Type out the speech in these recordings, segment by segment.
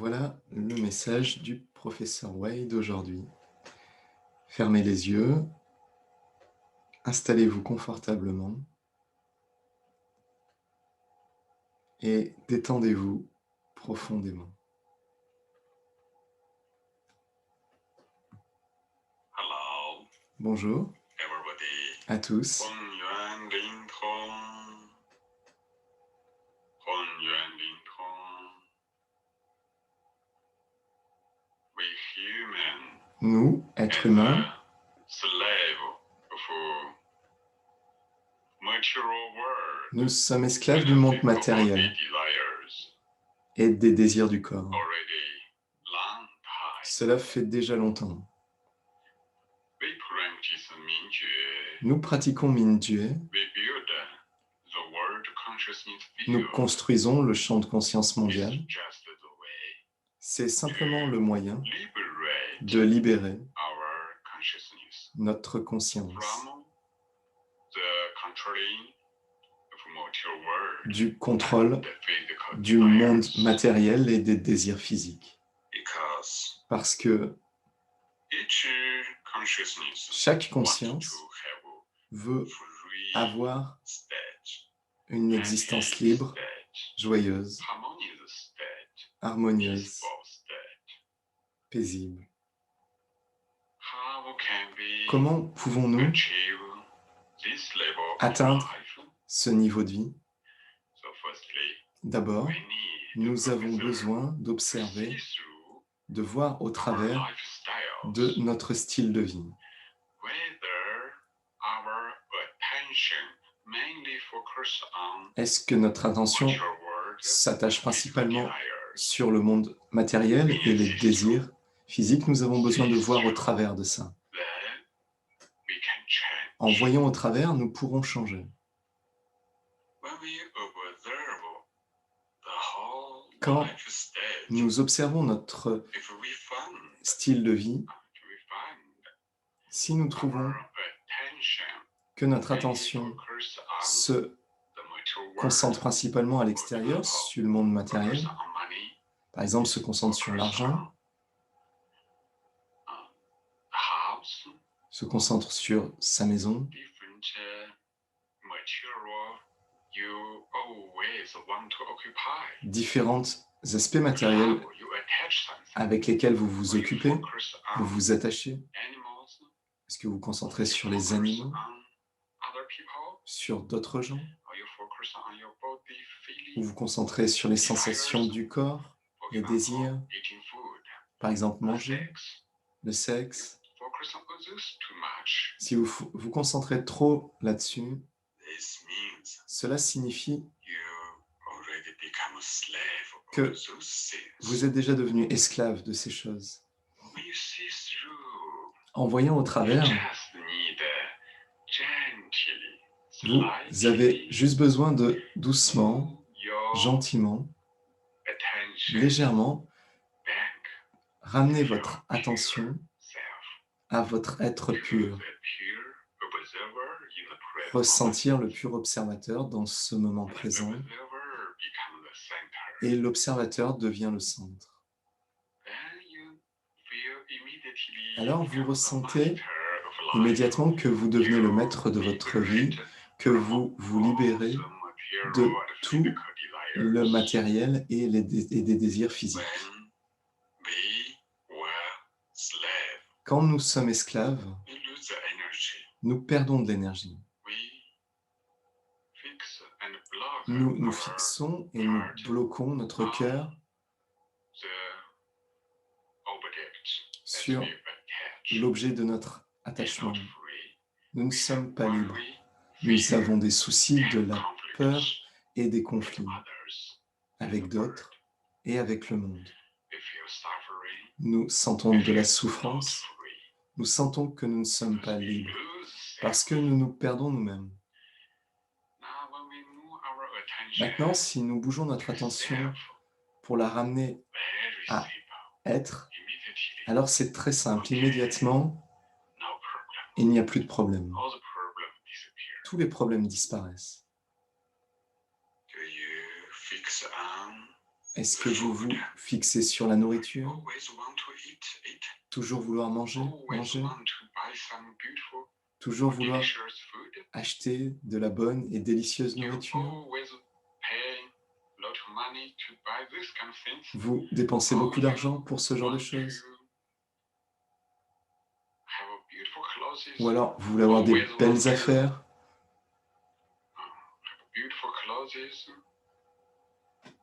Voilà le message du professeur Wade aujourd'hui. Fermez les yeux, installez-vous confortablement et détendez-vous profondément. Hello, Bonjour everybody. à tous. 混元灵通，混元灵通。We human Nous, êtres as humains, a slave of material world. nous sommes esclaves du monde matériel Desires et des désirs du corps. already long time. Cela fait déjà longtemps. We practice Mingjue. Nous pratiquons Mingyue, We build the world consciousness nous field. construisons le champ de conscience mondial. It's just the way C'est simplement le moyen liberate de libérer our consciousness notre conscience from the controlling of material world du contrôle and the physical du monde desires. matériel et des désirs physiques. Because Parce que each consciousness chaque wants conscience to have veut free avoir state, une existence happy libre, state, joyeuse, harmonious state, harmonieuse, peaceful state. paisible. How can we Comment pouvons-nous achieve this level atteindre of life? ce niveau de vie? So firstly, D'abord, we need nous to avons observe, besoin to d'observer, see through de voir au our travers lifestyles, de notre style de vie. whether our attention mainly focus on Est-ce que notre attention material world s'attache and principalement physical desires. sur le monde matériel et les désirs physiques? Nous avons besoin de voir au travers de ça. Then we can change. En voyant au travers, nous pourrons changer. When we observe the whole Quand life stage, nous observons notre if we find style de vie, si nous trouvons our attention que notre mainly attention focus on se the material world, concentre principalement à l'extérieur, sur le monde matériel, focus on money, par exemple se concentre sur l'argent, house, se concentre sur sa maison, different material you always want to occupy. différents aspects matériels How you attach something. avec lesquels vous vous Or you occupez, focus vous on vous attachez. animals, Est-ce que vous vous concentrez you sur les focus animaux, on other people, sur d'autres gens, or you focus on your body ou feeling, vous concentrez sur les sensations du corps, for les example, désirs, eating food, par exemple the manger, sex. le sexe? Focus on this too much. Si vous vous concentrez trop là-dessus, This means cela signifie you already become a slave Que of those things. vous êtes déjà devenu esclave de ces choses. When you see through, En voyant au you travers, just need gently, vous avez slightly juste besoin de doucement, move your gentiment, attention légèrement back ramener to votre your attention pure self, à votre être to pur, the pure observer in the present ressentir le pur observateur dans ce moment moment. And the présent, observer become the center. et l'observateur devient le centre. Then you feel immediately Alors vous become the ressentez master of life. immédiatement que vous devenez le maître de votre vie, que vous vous libérez de tout le matériel et des désirs physiques. When we were slaves, Quand nous sommes esclaves, we lose the energy. nous perdons de l'énergie. We fix and block Nous our fixons et nous bloquons notre cœur the object that sur we attach. l'objet de notre We are attachement. not free. Nous ne We sommes have pas libres. worry, Nous fear, avons des soucis, de and la conflicts peur et des with conflits others in avec the world. d'autres et avec le monde. We feel suffering. Nous sentons We de feel la not souffrance. free. Nous sentons que nous ne sommes Because pas we libres lose parce self. que nous nous perdons nous-mêmes. Now when we move our attention Maintenant, si nous bougeons notre to attention self, pour la ramener very à simple. être, Immediately, alors c'est très simple. Immédiatement, no problem. il n'y a plus de problème. All the problems disappear. Tous les problèmes disparaissent. Do you fix on Est-ce que vous vous fixez sur la nourriture? Always want to eat. Toujours vouloir manger, Always manger? want to buy some beautiful Toujours or vouloir delicious food. acheter de la bonne et délicieuse You nourriture? always pay a lot of money to buy this kind of things. Vous dépensez beaucoup d'argent pour ce genre de Want to choses? have a beautiful clothes. Ou alors, vous voulez avoir des belles affaires? Beautiful clothes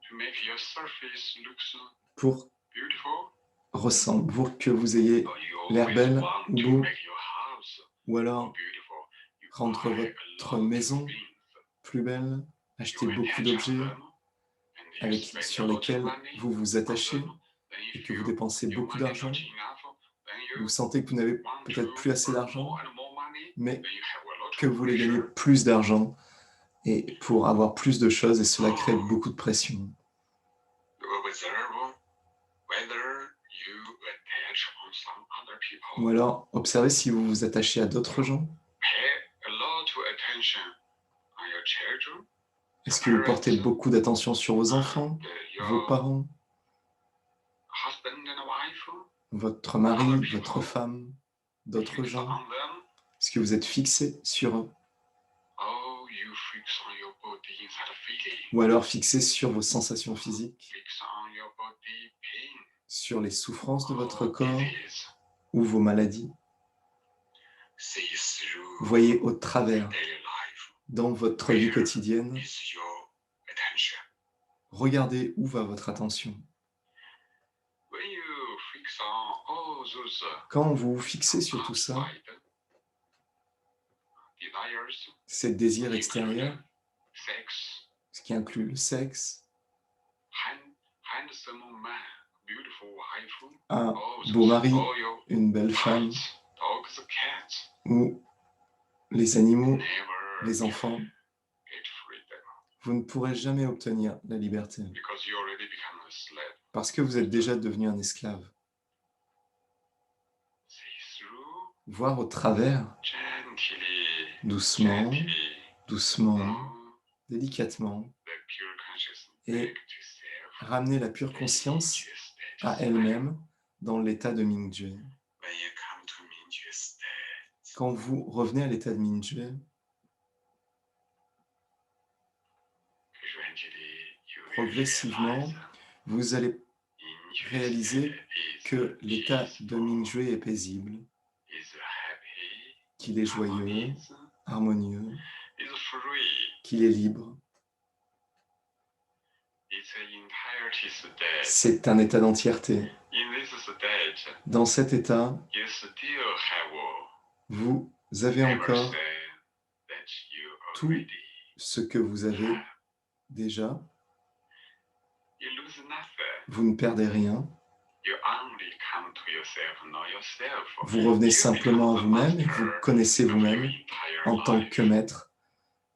to make your surface looks Pour beautiful. pour que vous ayez Or you l'air always belle want ou to beau, make your house ou alors more beautiful. You rendre buy a votre lot of maison things. plus belle, acheter You beaucoup attach d'objets on them, and you spend sur a lot of lesquels money vous vous on attachez them. Then you et que vous feel dépensez your beaucoup money d'argent. not enough. Then you Vous sentez que vous n'avez want peut-être to plus assez earn d'argent, more and more money. mais Then you have a lot que of vous voulez gagner pressure. plus d'argent et pour avoir plus de choses, et cela crée beaucoup de pression. You observe whether you attach on some other people. Ou alors, observez si vous vous attachez à d'autres gens. Pay a lot of attention on your children. Est-ce que vous portez beaucoup d'attention sur vos enfants, vos parents, Husband and wife. votre mari, votre femme, d'autres gens? On them. Est-ce que vous êtes fixé sur eux? Oh, you fix on your body inside feeling. Ou alors fixé sur vos sensations physiques, Fix on your body pain. sur les souffrances de votre corps Disease. ou vos maladies? See through Voyez au travers daily life. dans votre vie quotidienne. Is your attention. Regardez où va votre attention. When you fix on all those Quand vous vous fixez sur tout ça, outside desires, ces désirs extérieurs, sex, ce qui inclut le sexe, handsome man, beautiful wife, un all beau mari, all your une belle femme, pets, dogs, cats, ou les animaux, never les enfants, get freedom vous ne pourrez jamais obtenir la liberté because you already become a slave. parce que vous êtes déjà devenu un esclave. See through Voir au travers, gently, doucement, gently, doucement, move délicatement, the pure consciousness Et back to self. ramener la pure conscience Mingyu state. à elle-même dans l'état de Mingjue. When you come to Mingyu state, Quand vous revenez à l'état de Mingjue, gradually you will progressivement, realize vous allez Mingyu réaliser state is que l'état de peaceful, Mingjue est paisible, is happy, qu'il est joyeux, harmonious, harmonieux, is free. qu'il est libre. It's an entirety state. C'est un état d'entièreté. In this state, Dans cet état, you still have vous avez encore everything that you tout already. ce que vous avez déjà. You lose nothing. Vous ne perdez rien. You only come to yourself, know yourself. Vous revenez You simplement à become the vous-même et master vous connaissez of your vous-même entire en tant life. que maître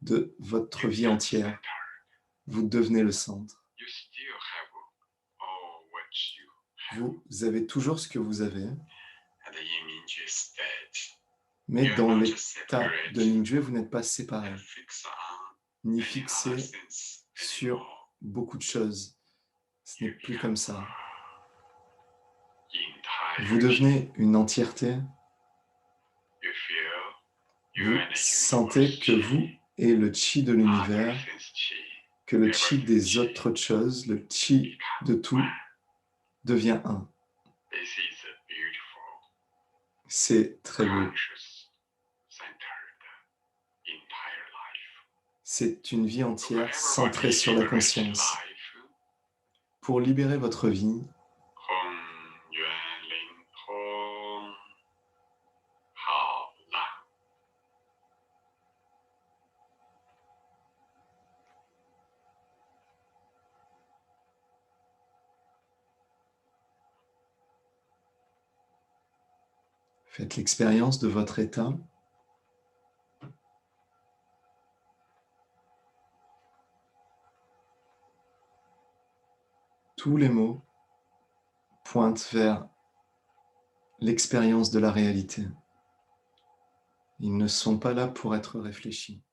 de votre You vie become entière. center. Vous devenez le centre. You still have all what you have. Vous avez toujours ce que vous avez, And in Mingyu state, mais you're dans not l'état separate de Mingjue, vous n'êtes pas séparés, and fix on ni any other fixés things sur anymore. beaucoup de choses. Ce n'est plus comme ça. Entire. Vous devenez une entièreté. You feel you Vous and the sentez universe que vous et le chi de are l'univers, everything's chi. que le chi des autres choses, le chi de tout, devient un. This is a beautiful, C'est très beau. conscious, centered, entire life. C'est une vie entière Wherever centrée body sur la liberates conscience. life, Pour libérer votre vie, Hong Yuan Ling Hong. Hao La. faites l'expérience de votre état. Tous les mots pointent vers l'expérience de la réalité. Ils ne sont pas là pour être réfléchis,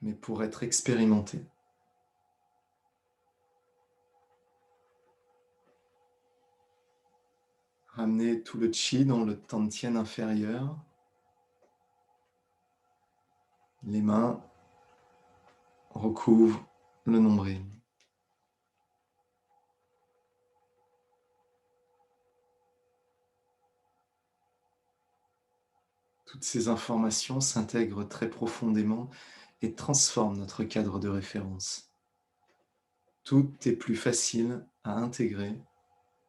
mais pour être expérimenté. Ramenez tout le chi dans le tantien inférieur. Les mains recouvrent le nombril. Toutes ces informations s'intègrent très profondément et transforment notre cadre de référence. Tout est plus facile à intégrer,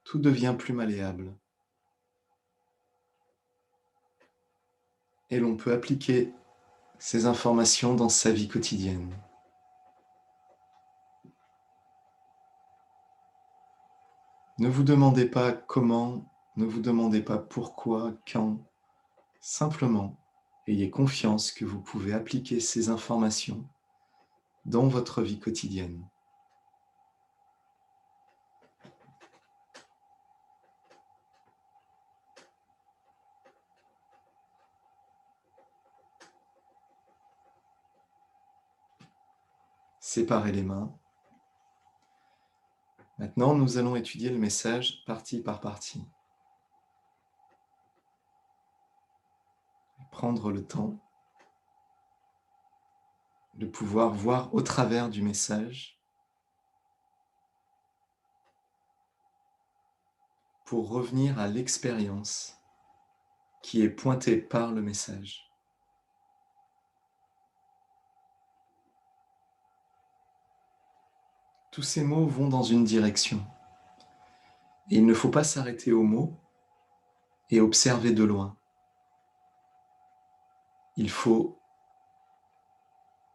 tout devient plus malléable. Et l'on peut appliquer ces informations dans sa vie quotidienne. Ne vous demandez pas comment, ne vous demandez pas pourquoi, quand. Simplement, ayez confiance que vous pouvez appliquer ces informations dans votre vie quotidienne. Séparez les mains. Maintenant, nous allons étudier le message partie par partie. Prendre le temps de pouvoir voir au travers du message pour revenir à l'expérience qui est pointée par le message. Tous ces mots vont dans une direction. Et il ne faut pas s'arrêter aux mots et observer de loin. Il faut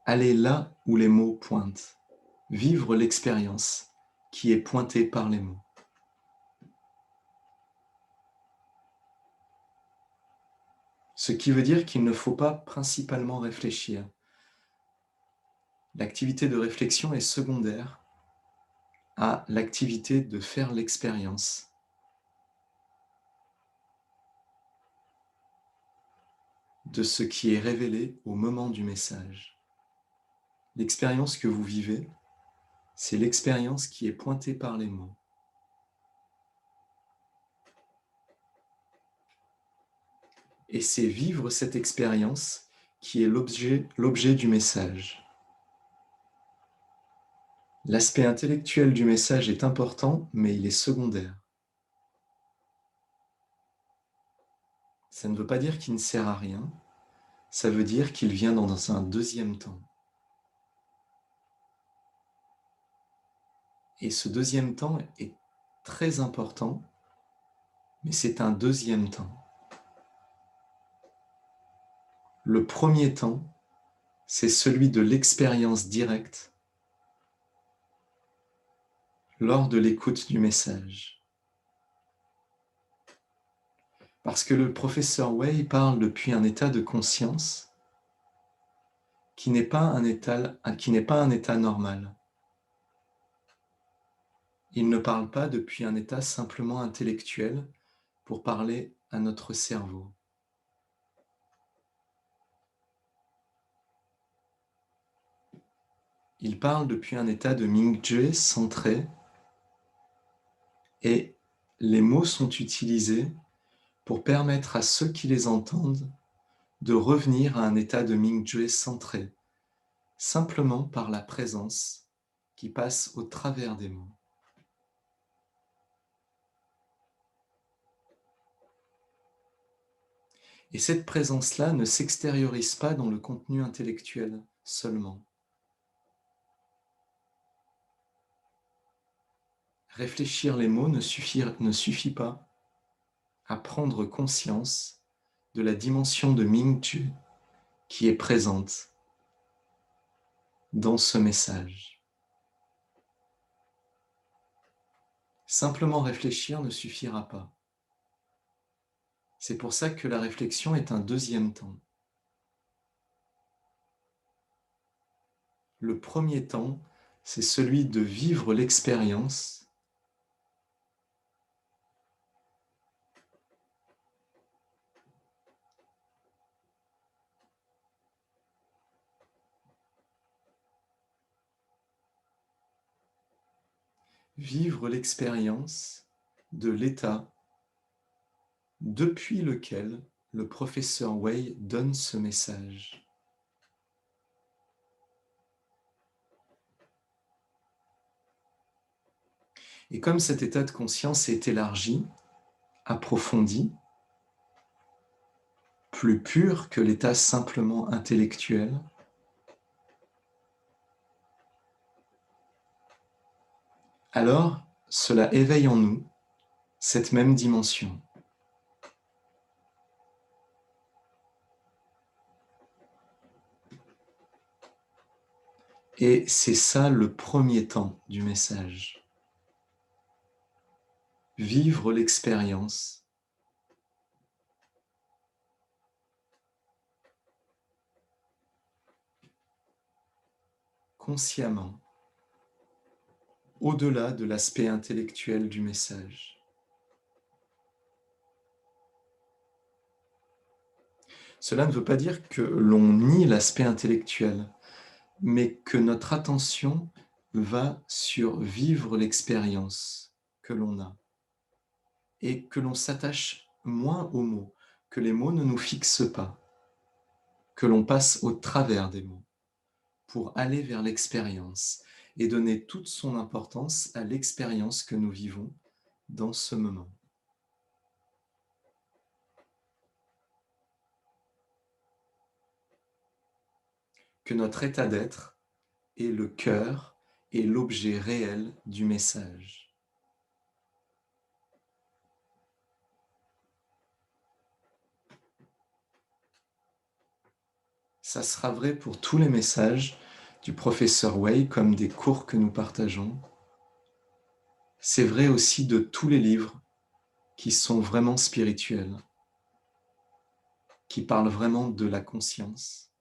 aller là où les mots pointent, vivre l'expérience qui est pointée par les mots. Ce qui veut dire qu'il ne faut pas principalement réfléchir. L'activité de réflexion est secondaire à l'activité de faire l'expérience. De ce qui est révélé au moment du message. L'expérience que vous vivez, c'est l'expérience qui est pointée par les mots. Et c'est vivre cette expérience qui est l'objet du message. L'aspect intellectuel du message est important, mais il est secondaire. Ça ne veut pas dire qu'il ne sert à rien, ça veut dire qu'il vient dans un deuxième temps. Et ce deuxième temps est très important, mais c'est un deuxième temps. Le premier temps, c'est celui de l'expérience directe lors de l'écoute du message. Parce que le professeur Wei parle depuis un état de conscience qui n'est pas un état normal. Il ne parle pas depuis un état simplement intellectuel pour parler à notre cerveau. Il parle depuis un état de Ming-Jue centré et les mots sont utilisés pour permettre à ceux qui les entendent de revenir à un état de Ming-Jue centré, simplement par la présence qui passe au travers des mots. Et cette présence-là ne s'extériorise pas dans le contenu intellectuel seulement. Réfléchir les mots ne suffit pas à prendre conscience de la dimension de Ming-Jue qui est présente dans ce message. Simplement réfléchir ne suffira pas. C'est pour ça que la réflexion est un deuxième temps. Le premier temps, c'est celui de vivre l'expérience vivre l'expérience de l'état depuis lequel le professeur Wei donne ce message. Et comme cet état de conscience est élargi, approfondi, plus pur que l'état simplement intellectuel, alors cela éveille en nous cette même dimension. Et c'est ça le premier temps du message. Vivre l'expérience consciemment, au-delà de l'aspect intellectuel du message. Cela ne veut pas dire que l'on nie l'aspect intellectuel, mais que notre attention va sur vivre l'expérience que l'on a et que l'on s'attache moins aux mots, que les mots ne nous fixent pas, que l'on passe au travers des mots pour aller vers l'expérience et donner toute son importance à l'expérience que nous vivons dans ce moment. Que notre état d'être est le cœur et l'objet réel du message. Ça sera vrai pour tous les messages du professeur Wei comme des cours que nous partageons. C'est vrai aussi de tous les livres qui sont vraiment spirituels, qui parlent vraiment de la conscience,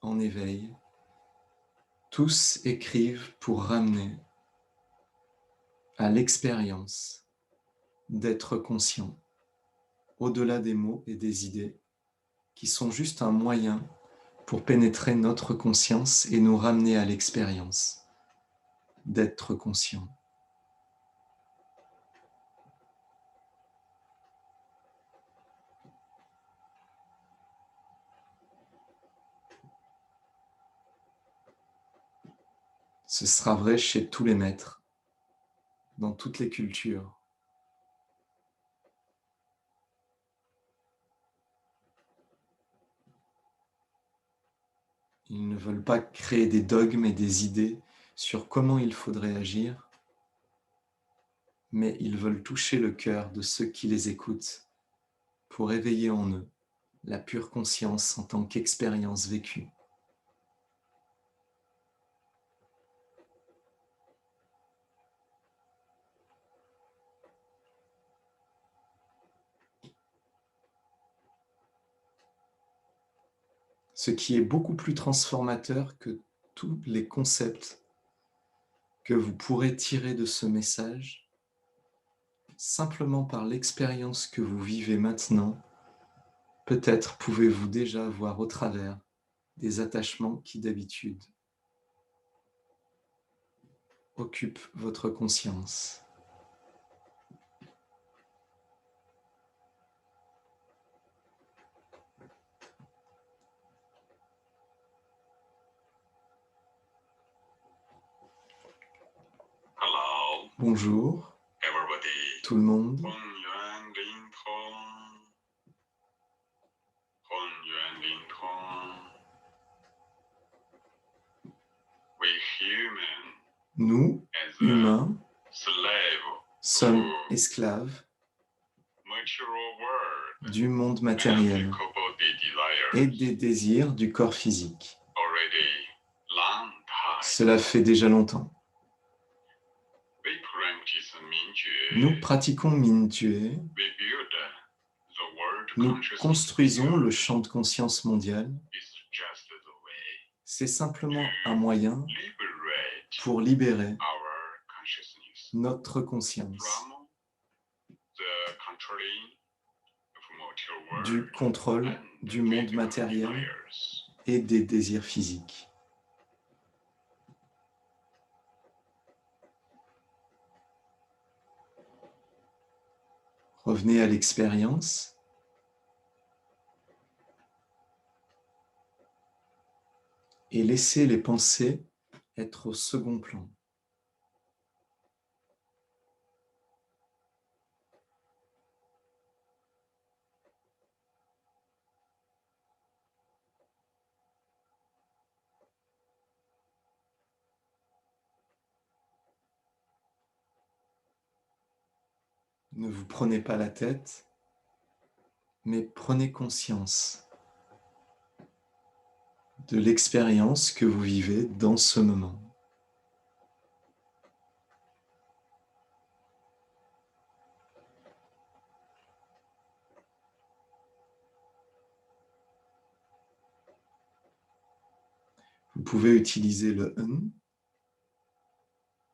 en éveil. Tous écrivent pour ramener à l'expérience d'être conscient, au-delà des mots et des idées, qui sont juste un moyen pour pénétrer notre conscience et nous ramener à l'expérience d'être conscient. Ce sera vrai chez tous les maîtres, dans toutes les cultures. Ils ne veulent pas créer des dogmes et des idées sur comment il faudrait agir, mais ils veulent toucher le cœur de ceux qui les écoutent pour éveiller en eux la pure conscience en tant qu'expérience vécue. Ce qui est beaucoup plus transformateur que tous les concepts que vous pourrez tirer de ce message, simplement par l'expérience que vous vivez maintenant, peut-être pouvez-vous déjà voir au travers des attachements qui d'habitude occupent votre conscience. Hello, Bonjour, everybody. tout le monde. 混元灵通，混元灵通。We human Nous, as a humains, slave sommes to esclaves material world du monde and matériel physical body et desires des désirs du corps physique. already long time. Cela fait déjà longtemps. We practice Nous Mingjue. pratiquons Mingjue, We build the world nous consciousness construisons le field. champ de conscience mondial. It's just the way C'est simplement un moyen liberate pour libérer our consciousness notre conscience from the controlling of material du world contrôle and du monde physical matériel desires. et des désirs physiques. Revenez à l'expérience. Et laissez les pensées être au second plan. Ne vous prenez pas la tête, mais prenez conscience de l'expérience que vous vivez dans ce moment. Vous pouvez utiliser le « un »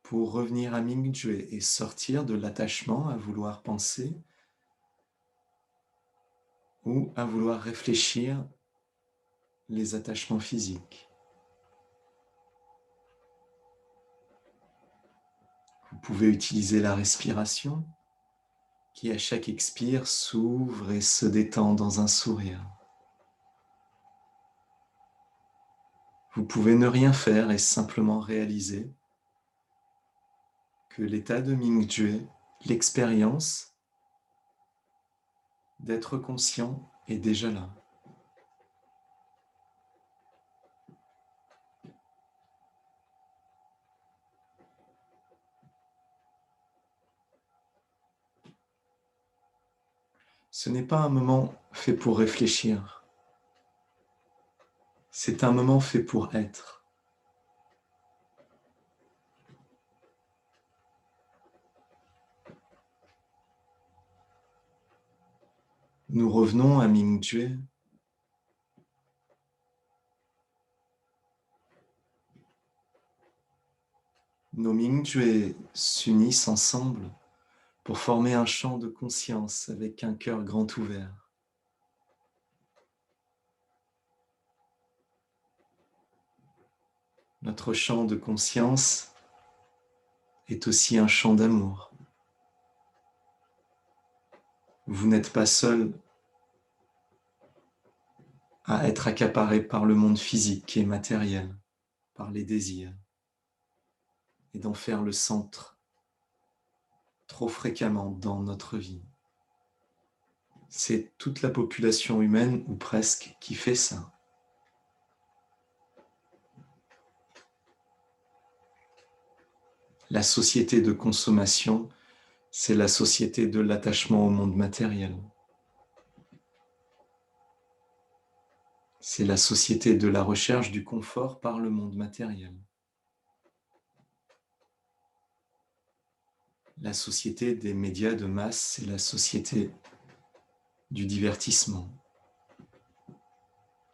pour revenir à Mingjue et sortir de l'attachement à vouloir penser ou à vouloir réfléchir les attachements physiques. Vous pouvez utiliser la respiration qui à chaque expire s'ouvre et se détend dans un sourire. Vous pouvez ne rien faire et simplement réaliser que l'état de Mingjue, l'expérience d'être conscient est déjà là. Ce n'est pas un moment fait pour réfléchir. C'est un moment fait pour être. Nous revenons à Mingjue. Nos Mingjue s'unissent ensemble pour former un champ de conscience avec un cœur grand ouvert. Notre champ de conscience est aussi un champ d'amour. Vous n'êtes pas seul à être accaparé par le monde physique et matériel, par les désirs, et d'en faire le centre trop fréquemment dans notre vie. C'est toute la population humaine, ou presque, qui fait ça. La société de consommation, c'est la société de l'attachement au monde matériel. C'est la société de la recherche du confort par le monde matériel. La société des médias de masse, c'est la société du divertissement.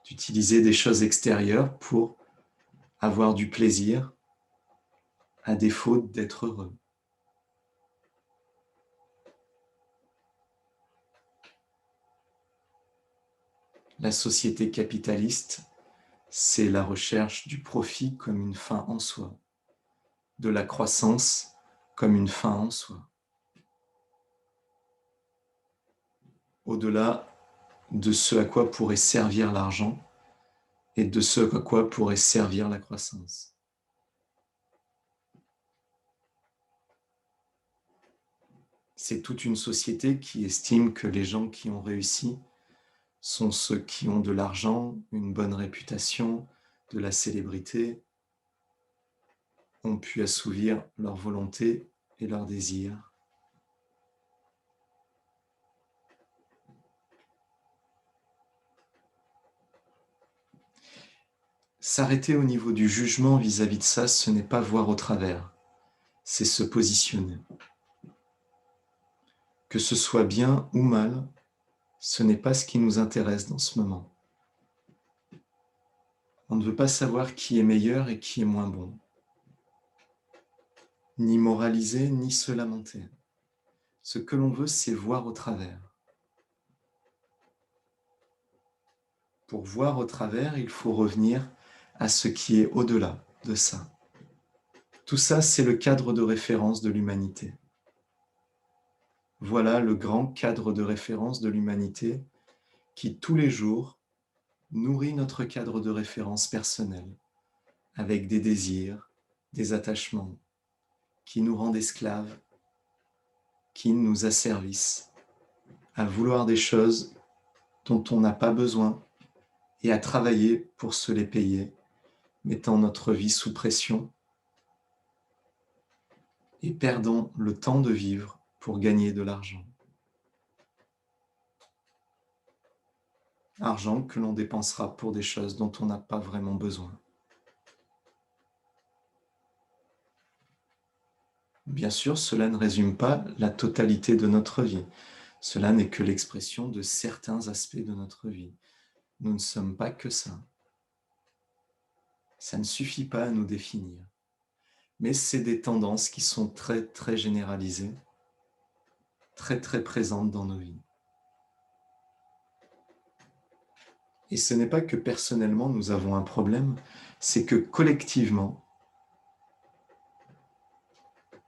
D'utiliser des choses extérieures pour avoir du plaisir à défaut d'être heureux. La société capitaliste, c'est la recherche du profit comme une fin en soi, de la croissance comme une fin en soi. Au-delà de ce à quoi pourrait servir l'argent et de ce à quoi pourrait servir la croissance. C'est toute une société qui estime que les gens qui ont réussi sont ceux qui ont de l'argent, une bonne réputation, de la célébrité, ont pu assouvir leur volonté et leurs désirs. S'arrêter au niveau du jugement vis-à-vis de ça, ce n'est pas voir au travers, c'est se positionner. Que ce soit bien ou mal, ce n'est pas ce qui nous intéresse dans ce moment. On ne veut pas savoir qui est meilleur et qui est moins bon. Ni moraliser, ni se lamenter. Ce que l'on veut, c'est voir au travers. Pour voir au travers, il faut revenir à ce qui est au-delà de ça. Tout ça, c'est le cadre de référence de l'humanité. Voilà le grand cadre de référence de l'humanité qui, tous les jours, nourrit notre cadre de référence personnel avec des désirs, des attachements qui nous rendent esclaves, qui nous asservissent, à vouloir des choses dont on n'a pas besoin et à travailler pour se les payer, mettant notre vie sous pression et perdant le temps de vivre pour gagner de l'argent. Argent que l'on dépensera pour des choses dont on n'a pas vraiment besoin. Bien sûr, cela ne résume pas la totalité de notre vie. Cela n'est que l'expression de certains aspects de notre vie. Nous ne sommes pas que ça. Ça ne suffit pas à nous définir. Mais c'est des tendances qui sont très, très généralisées, très, très présentes dans nos vies. Et ce n'est pas que personnellement nous avons un problème, c'est que collectivement,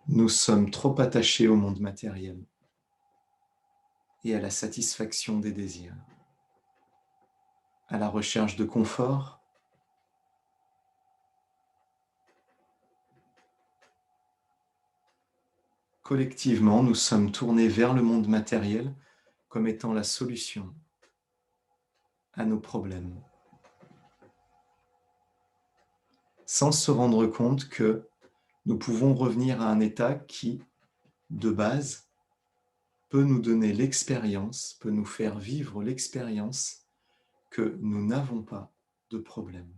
nous sommes trop attachés au monde matériel et à la satisfaction des désirs, à la recherche de confort, collectivement, nous sommes tournés vers le monde matériel comme étant la solution à nos problèmes, sans se rendre compte que nous pouvons revenir à un état qui, de base, peut nous donner l'expérience, peut nous faire vivre l'expérience que nous n'avons pas de problème.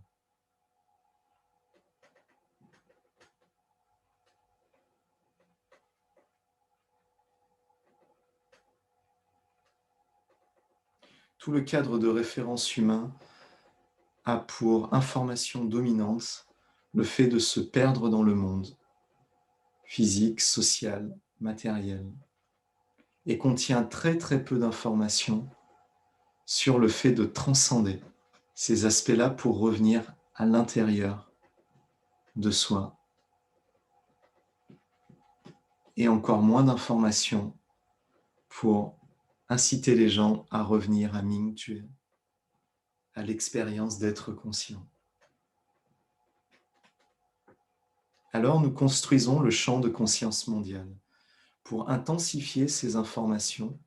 Tout le cadre de référence humain a pour information dominante le fait de se perdre dans le monde, physique, social, matériel, et contient très très peu d'informations sur le fait de transcender ces aspects-là pour revenir à l'intérieur de soi, et encore moins d'informations pour inciter les gens à revenir à Ming Tue, à l'expérience d'être conscient. Alors nous construisons le champ de conscience mondiale pour intensifier ces informations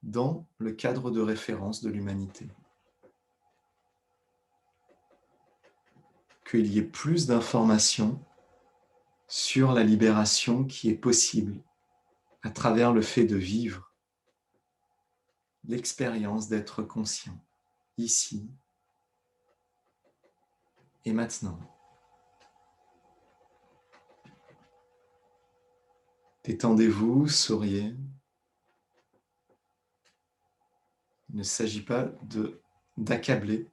dans le cadre de référence de l'humanité. Qu'il y ait plus d'informations sur la libération qui est possible à travers le fait de vivre l'expérience d'être conscient, ici et maintenant. Détendez-vous, souriez. Il ne s'agit pas d'accabler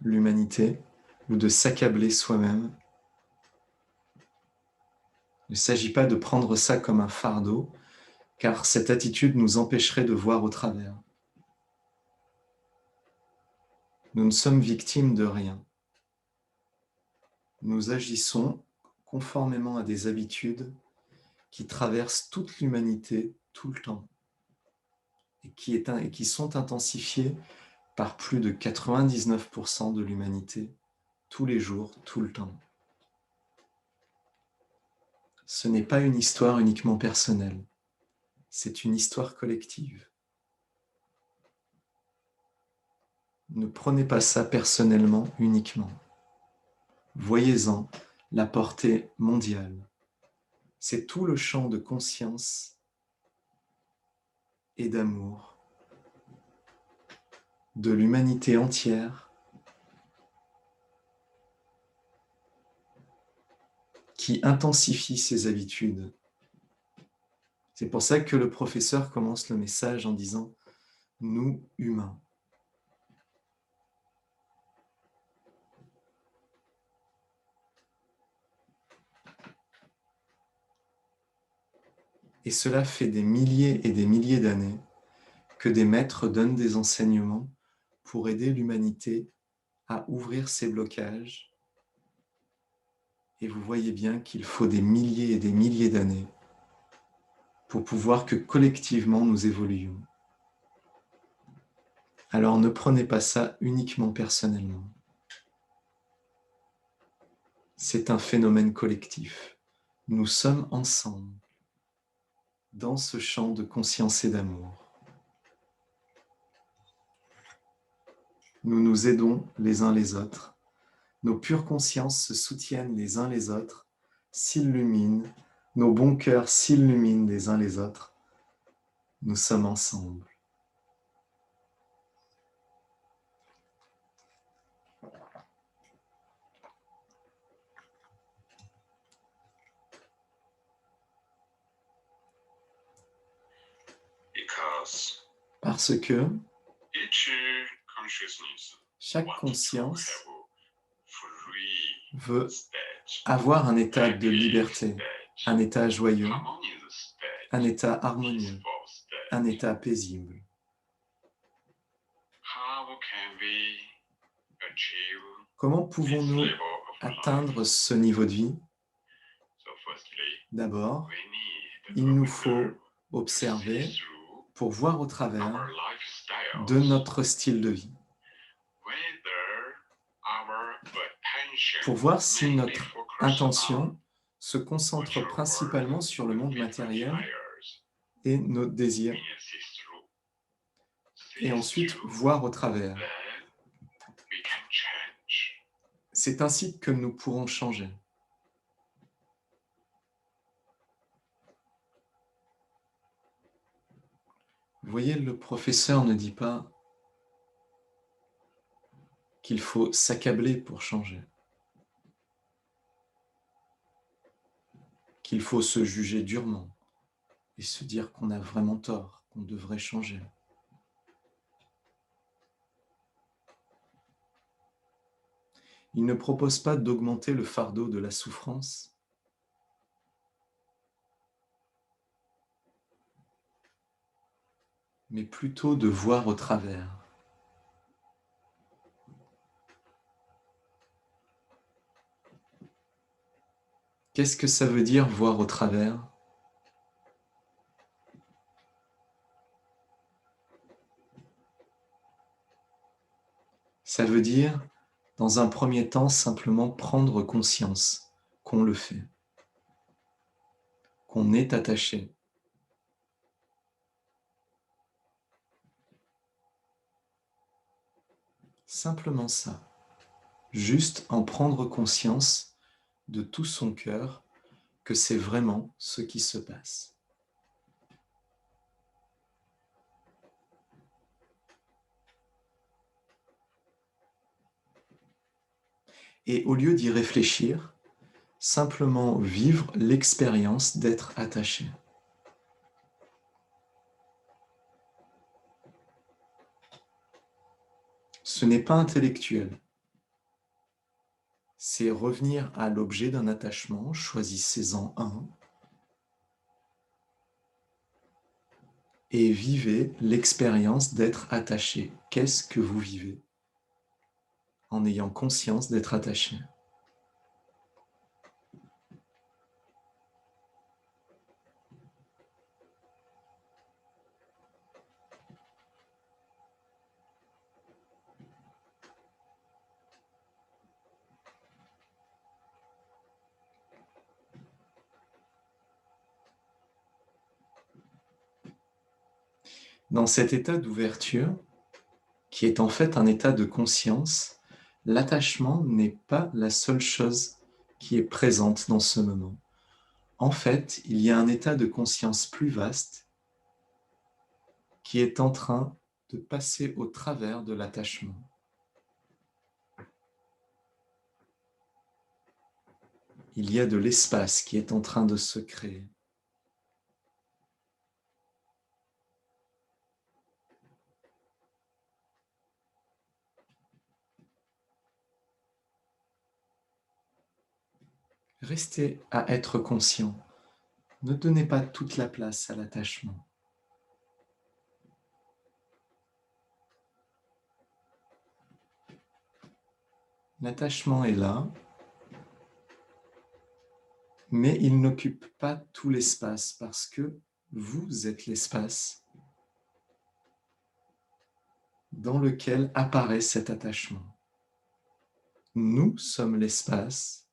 l'humanité ou de s'accabler soi-même. Il ne s'agit pas de prendre ça comme un fardeau, car cette attitude nous empêcherait de voir au travers. Nous ne sommes victimes de rien. Nous agissons conformément à des habitudes qui traversent toute l'humanité tout le temps et qui sont intensifiées par plus de 99% de l'humanité tous les jours, tout le temps. Ce n'est pas une histoire uniquement personnelle, c'est une histoire collective. Ne prenez pas ça personnellement uniquement. Voyez-en la portée mondiale. C'est tout le champ de conscience et d'amour de l'humanité entière qui intensifie ses habitudes. C'est pour ça que le professeur commence le message en disant « Nous, humains ». Et cela fait des milliers et des milliers d'années que des maîtres donnent des enseignements pour aider l'humanité à ouvrir ses blocages. Et vous voyez bien qu'il faut des milliers et des milliers d'années pour pouvoir que collectivement nous évoluions. Alors ne prenez pas ça uniquement personnellement. C'est un phénomène collectif. Nous sommes ensemble dans ce champ de conscience et d'amour. Nous nous aidons les uns les autres. Nos pures consciences se soutiennent les uns les autres, s'illuminent. Nos bons cœurs s'illuminent les uns les autres. Nous sommes ensemble. Parce que chaque conscience veut avoir un état de liberté, un état joyeux, un état harmonieux, un état paisible. Comment pouvons-nous atteindre ce niveau de vie? D'abord, il nous faut observer pour voir au travers de notre style de vie, pour voir si notre intention se concentre principalement sur le monde matériel et nos désirs, et ensuite voir au travers. C'est ainsi que nous pourrons changer. Vous voyez, le professeur ne dit pas qu'il faut s'accabler pour changer, qu'il faut se juger durement et se dire qu'on a vraiment tort, qu'on devrait changer. Il ne propose pas d'augmenter le fardeau de la souffrance, mais plutôt de voir au travers. Qu'est-ce que ça veut dire voir au travers? Ça veut dire, dans un premier temps, simplement prendre conscience qu'on le fait, qu'on est attaché. Simplement ça. Juste en prendre conscience de tout son cœur que c'est vraiment ce qui se passe. Et au lieu d'y réfléchir, simplement vivre l'expérience d'être attaché. Ce n'est pas intellectuel. C'est revenir à l'objet d'un attachement, choisissez-en un, et vivez l'expérience d'être attaché. Qu'est-ce que vous vivez en ayant conscience d'être attaché? Dans cet état d'ouverture, qui est en fait un état de conscience, l'attachement n'est pas la seule chose qui est présente dans ce moment. En fait, il y a un état de conscience plus vaste qui est en train de passer au travers de l'attachement. Il y a de l'espace qui est en train de se créer. Restez à être conscient. Ne donnez pas toute la place à l'attachement. L'attachement est là, mais il n'occupe pas tout l'espace parce que Vous êtes l'espace dans lequel apparaît cet attachement. Nous sommes l'espace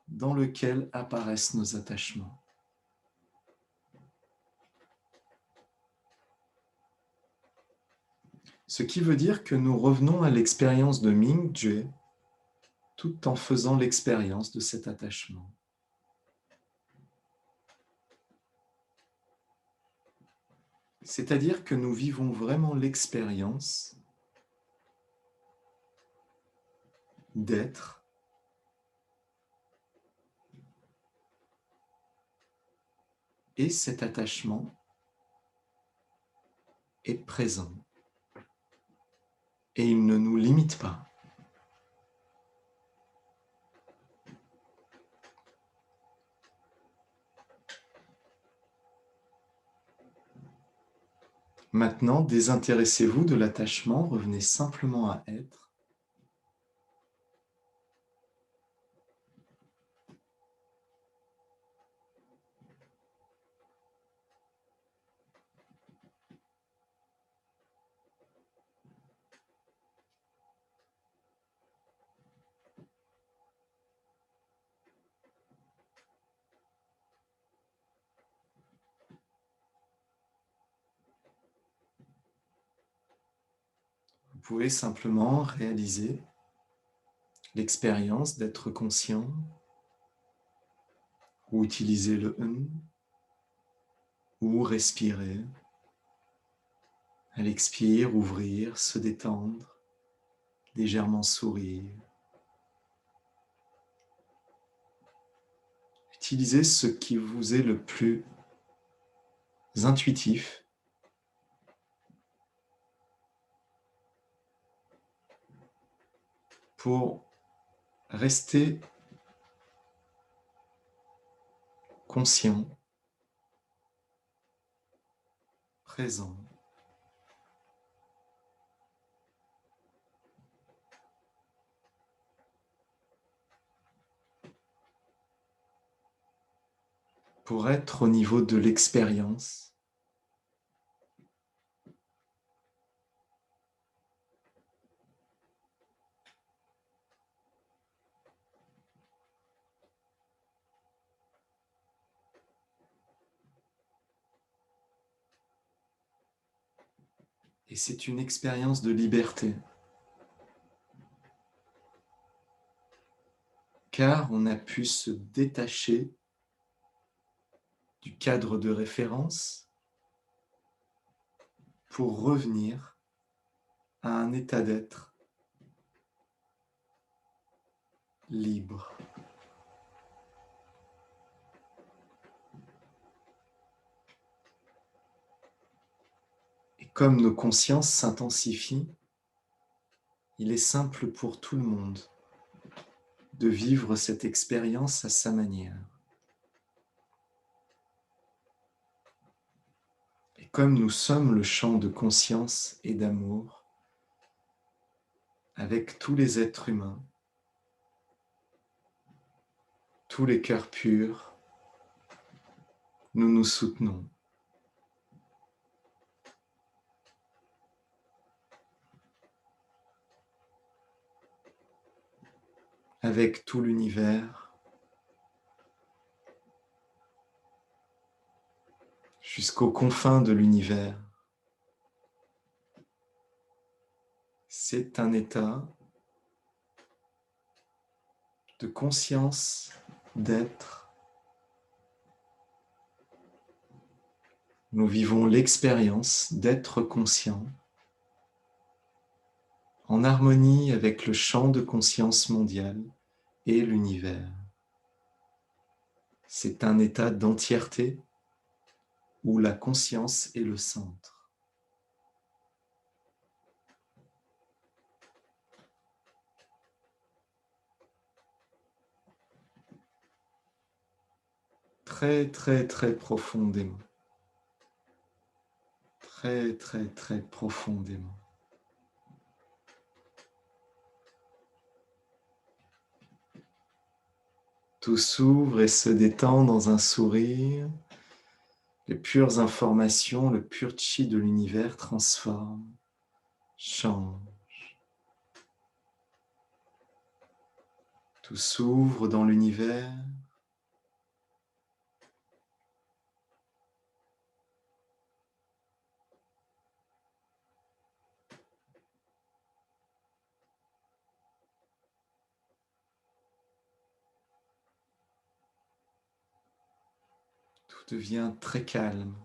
dans lequel apparaissent nos attachements. Ce qui veut dire que nous revenons à l'expérience de Ming-Jue tout en faisant l'expérience de cet attachement. C'est-à-dire que nous vivons vraiment l'expérience d'être et cet attachement est présent et il ne nous limite pas. Maintenant, désintéressez-vous de l'attachement, revenez simplement à être. Vous pouvez simplement réaliser l'expérience d'être conscient ou utiliser le ou respirer. À l'expire, ouvrir, se détendre, légèrement sourire. Utilisez ce qui vous est le plus intuitif pour rester conscient, présent. Pour être au niveau de l'expérience. Et c'est une expérience de liberté. Car on a pu se détacher du cadre de référence pour revenir à un état d'être libre. Et comme nos consciences s'intensifient, il est simple pour tout le monde de vivre cette expérience à sa manière. Et comme nous sommes le champ de conscience et d'amour, avec tous les êtres humains, tous les cœurs purs, nous nous soutenons. Avec tout l'univers, jusqu'aux confins de l'univers. C'est un état de conscience, d'être. Nous vivons l'expérience d'être conscient en harmonie avec le champ de conscience mondial et l'univers. C'est un état d'entièreté où la conscience est le centre. Très, très, très profondément. Très, très, très profondément. Tout s'ouvre et se détend dans un sourire. Les pures informations, le pur chi de l'univers transforme, change. Tout s'ouvre dans l'univers. Tout devient très calme,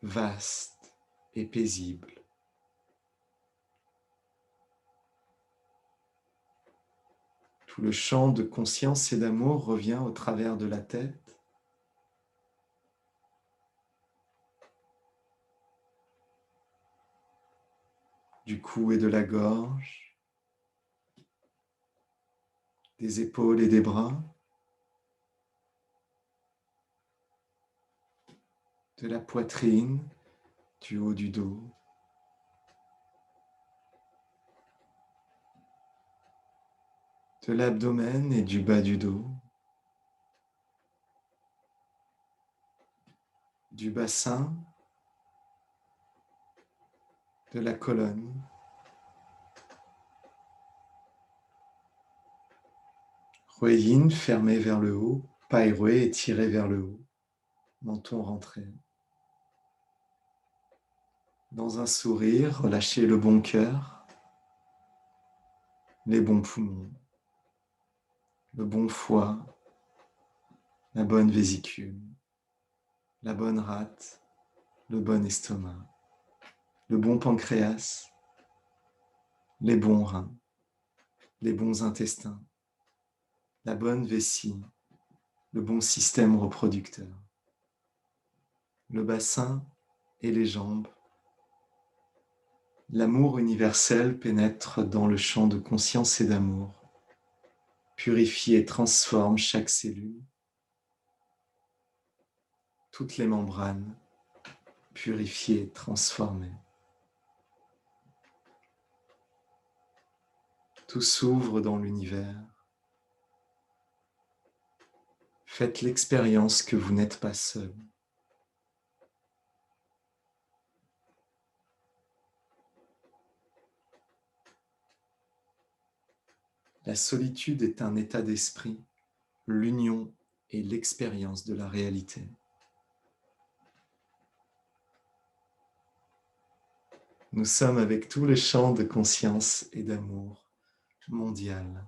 vaste et paisible. Tout le champ de conscience et d'amour revient au travers de la tête. Du cou et de la gorge, des épaules et des bras, de la poitrine, du haut du dos, de l'abdomen et du bas du dos, du bassin, de la colonne, Rui-Yin fermé vers le haut, Pai-Rui étiré vers le haut, menton rentré. Dans un sourire, relâchez le bon cœur, les bons poumons, le bon foie, la bonne vésicule, la bonne rate, le bon estomac, le bon pancréas, les bons reins, les bons intestins, la bonne vessie, le bon système reproducteur, le bassin et les jambes. L'amour universel pénètre dans le champ de conscience et d'amour, purifie et transforme chaque cellule, toutes les membranes, purifiées et transformées. Tout s'ouvre dans l'univers. Faites l'expérience que vous n'êtes pas seul. La solitude est un état d'esprit, l'union est l'expérience de la réalité. Nous sommes avec tous les champs de conscience et d'amour mondial.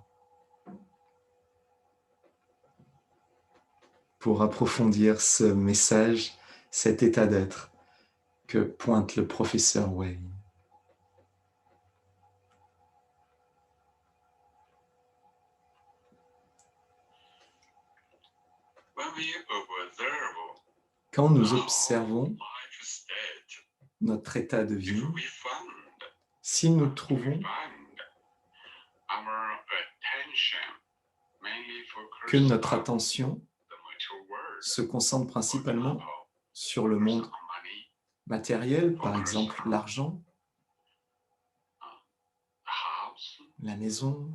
Pour approfondir ce message, cet état d'être que pointe le professeur Wei. Quand nous observons notre état de vie, si nous trouvons que notre attention se concentre principalement sur le monde matériel, par exemple l'argent, la maison,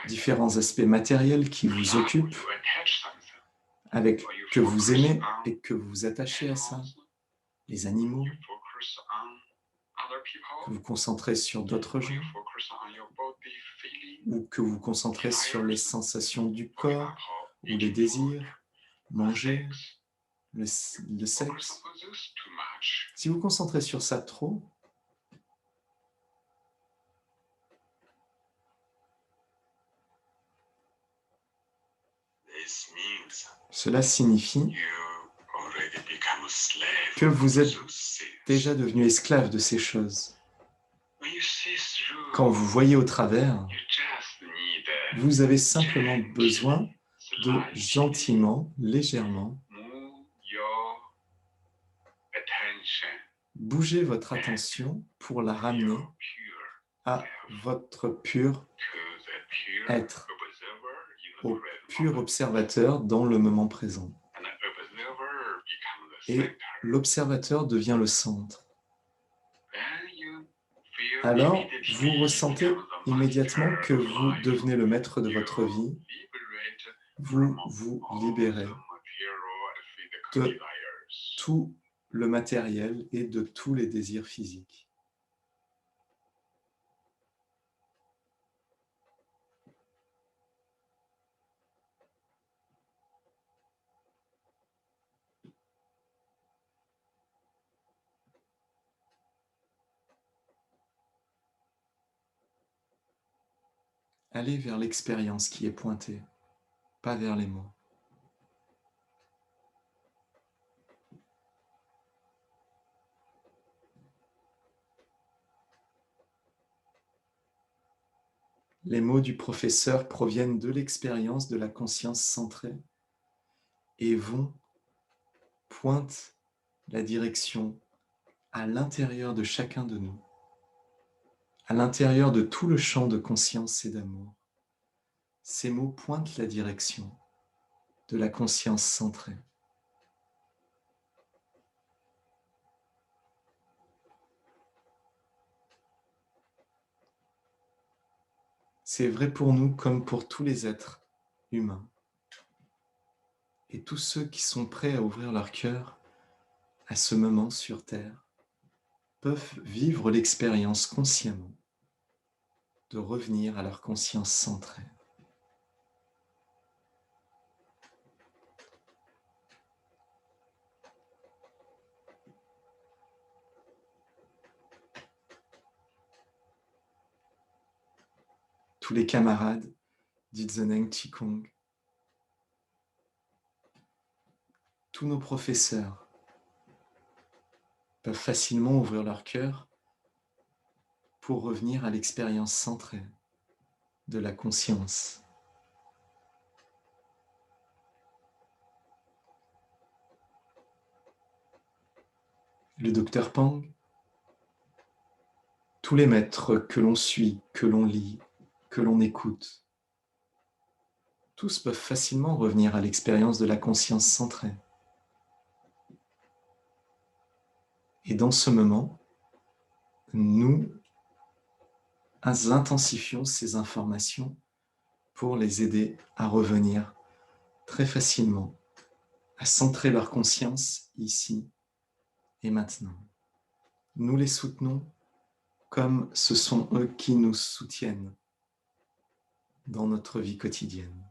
différents aspects matériels qui vous occupent, que vous aimez et que vous vous attachez à ça, les animaux, que vous concentrez sur d'autres gens, ou que vous concentrez sur les sensations du corps, ou les désirs, manger, le sexe. Si vous concentrez sur ça trop, cela signifie que vous êtes déjà devenu esclave de ces choses. Quand vous voyez au travers, vous avez simplement besoin de gentiment, légèrement, bouger votre attention pour la ramener à votre pur être, au pur observateur dans le moment présent. Et l'observateur devient le centre. feel alors vous immediately ressentez becomes the immédiatement master que of vous life. devenez le maître de You votre vie, liberate vous from vous all the libérez material and physical de desires. tout le matériel et de tous les désirs physiques. Allez vers l'expérience qui est pointée, pas vers les mots. Les mots du professeur proviennent de l'expérience de la conscience centrée et pointent la direction à l'intérieur de chacun de nous, à l'intérieur de tout le champ de conscience et d'amour. Ces mots pointent la direction de la conscience centrée. C'est vrai pour nous comme pour tous les êtres humains. Et tous ceux qui sont prêts à ouvrir leur cœur à ce moment sur Terre peuvent vivre l'expérience consciemment de revenir à leur conscience centrée. Tous les camarades d'Itzeneng Qigong, tous nos professeurs peuvent facilement ouvrir leur cœur pour revenir à l'expérience centrée de la conscience. Le docteur Pang, tous les maîtres que l'on suit, que l'on lit, que l'on écoute, tous peuvent facilement revenir à l'expérience de la conscience centrée. Et dans ce moment, nous intensifions ces informations pour les aider à revenir très facilement, à centrer leur conscience ici et maintenant. Nous les soutenons comme ce sont eux qui nous soutiennent dans notre vie quotidienne.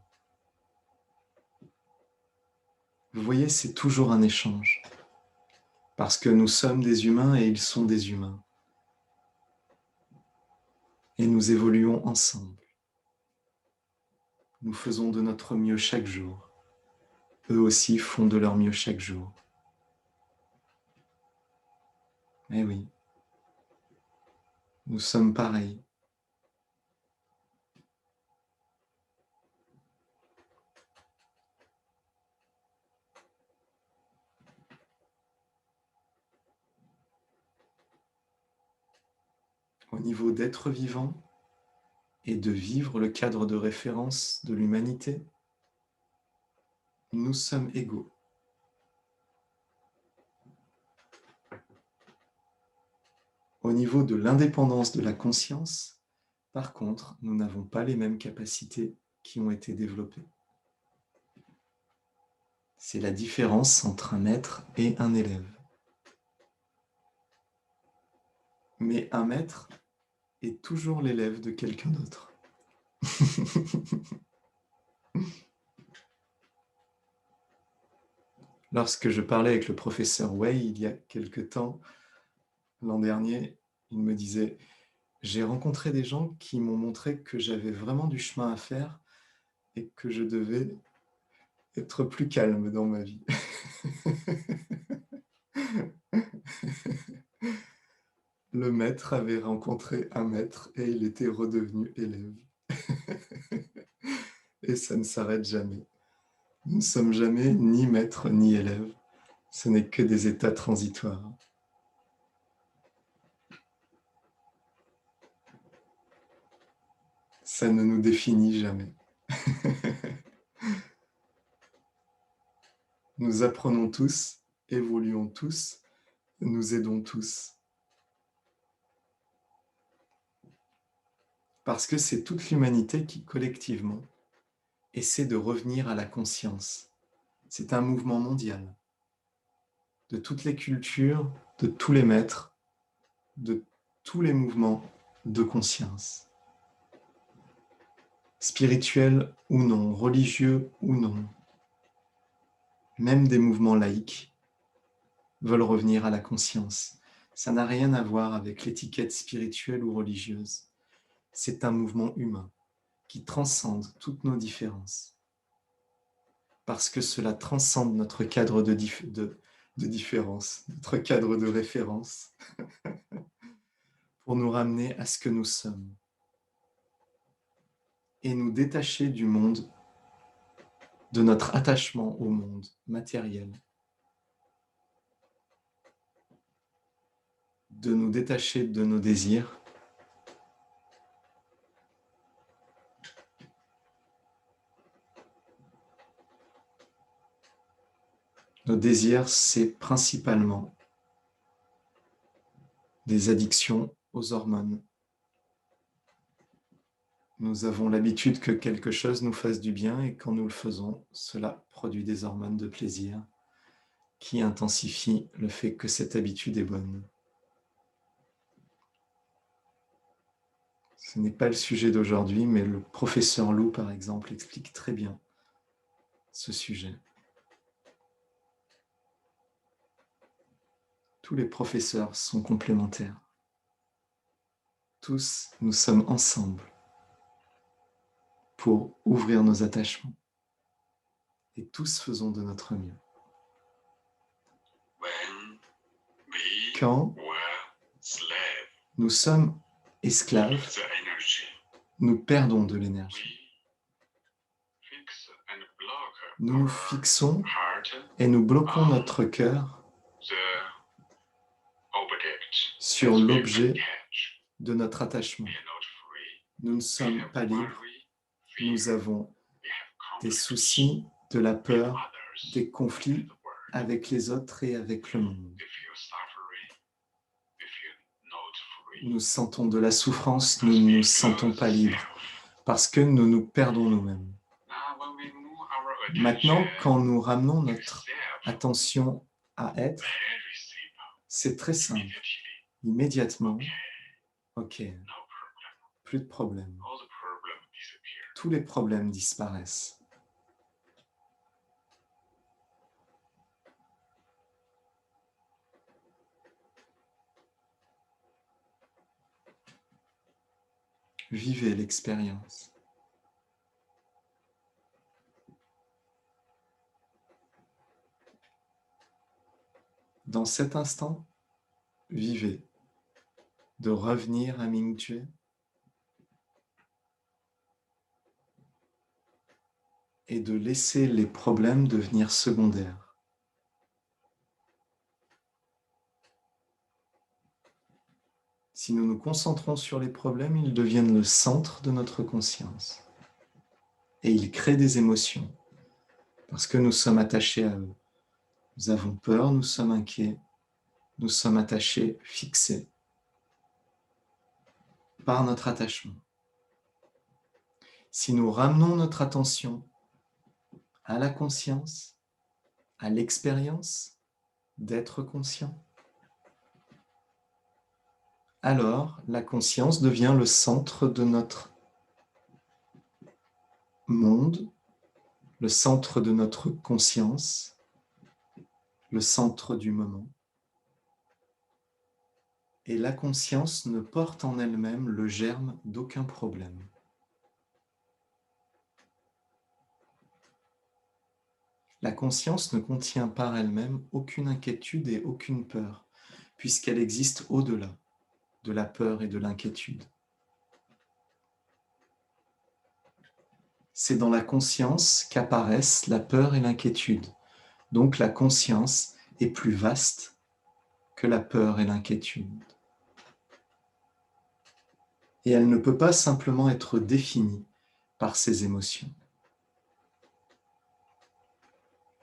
Vous voyez, c'est toujours un échange, parce que nous sommes des humains et ils sont des humains. Et nous évoluons ensemble. Nous faisons de notre mieux chaque jour. Eux aussi font de leur mieux chaque jour. Eh oui, nous sommes pareils. Au niveau d'être vivant et de vivre le cadre de référence de l'humanité, nous sommes égaux. Au niveau de l'indépendance de la conscience, par contre, nous n'avons pas les mêmes capacités qui ont été développées. C'est la différence entre un maître et un élève. Mais un maître est toujours l'élève de quelqu'un d'autre. Lorsque je parlais avec le professeur Wei il y a quelque temps, l'an dernier, il me disait « J'ai rencontré des gens qui m'ont montré que j'avais vraiment du chemin à faire et que je devais être plus calme dans ma vie. » Le maître avait rencontré un maître et il était redevenu élève. Et ça ne s'arrête jamais. Nous ne sommes jamais ni maître ni élève. Ce n'est que des états transitoires. Ça ne nous définit jamais. Nous apprenons tous, évoluons tous, nous aidons tous. Parce que c'est toute l'humanité qui, collectivement, essaie de revenir à la conscience. C'est un mouvement mondial, de toutes les cultures, de tous les maîtres, de tous les mouvements de conscience. Spirituels ou non, religieux ou non, même des mouvements laïques veulent revenir à la conscience. Ça n'a rien à voir avec l'étiquette spirituelle ou religieuse. C'est un mouvement humain qui transcende toutes nos différences. Parce que cela transcende notre cadre de différence, notre cadre de référence, pour nous ramener à ce que nous sommes et nous détacher du monde, de notre attachement au monde matériel, de nous détacher de nos désirs Nos désirs, c'est principalement des addictions aux hormones. Nous avons l'habitude que quelque chose nous fasse du bien et quand nous le faisons, cela produit des hormones de plaisir qui intensifient le fait que cette habitude est bonne. Ce n'est pas le sujet d'aujourd'hui, mais le professeur Lou, par exemple, explique très bien ce sujet. Tous les professeurs sont complémentaires. Tous, nous sommes ensemble pour ouvrir nos attachements. Et tous faisons de notre mieux. Quand nous sommes esclaves, nous perdons de l'énergie. Nous nous fixons et nous bloquons notre cœur sur l'objet de notre attachement. Nous ne sommes pas libres, nous avons des soucis, de la peur, des conflits avec les autres et avec le monde. Nous sentons de la souffrance, nous ne nous sentons pas libres parce que nous nous perdons nous-mêmes. Maintenant, quand nous ramenons notre attention à être, c'est très simple. Immédiatement, ok, plus de problème. Tous les problèmes disparaissent. Vivez l'expérience. Dans cet instant, vivez de revenir à Ming-Tue et de laisser les problèmes devenir secondaires. Si nous nous concentrons sur les problèmes, ils deviennent le centre de notre conscience. Et ils créent des émotions, parce que nous sommes attachés à eux. Nous avons peur, nous sommes inquiets, nous sommes attachés, fixés par notre attachement. Si nous ramenons notre attention à la conscience, à l'expérience d'être conscient, alors la conscience devient le centre de notre monde, le centre de notre conscience, le centre du moment. Et la conscience ne porte en elle-même le germe d'aucun problème. La conscience ne contient par elle-même aucune inquiétude et aucune peur, puisqu'elle existe au-delà de la peur et de l'inquiétude. C'est dans la conscience qu'apparaissent la peur et l'inquiétude. Donc la conscience est plus vaste que la peur et l'inquiétude. Et elle ne peut pas simplement être définie par ces émotions.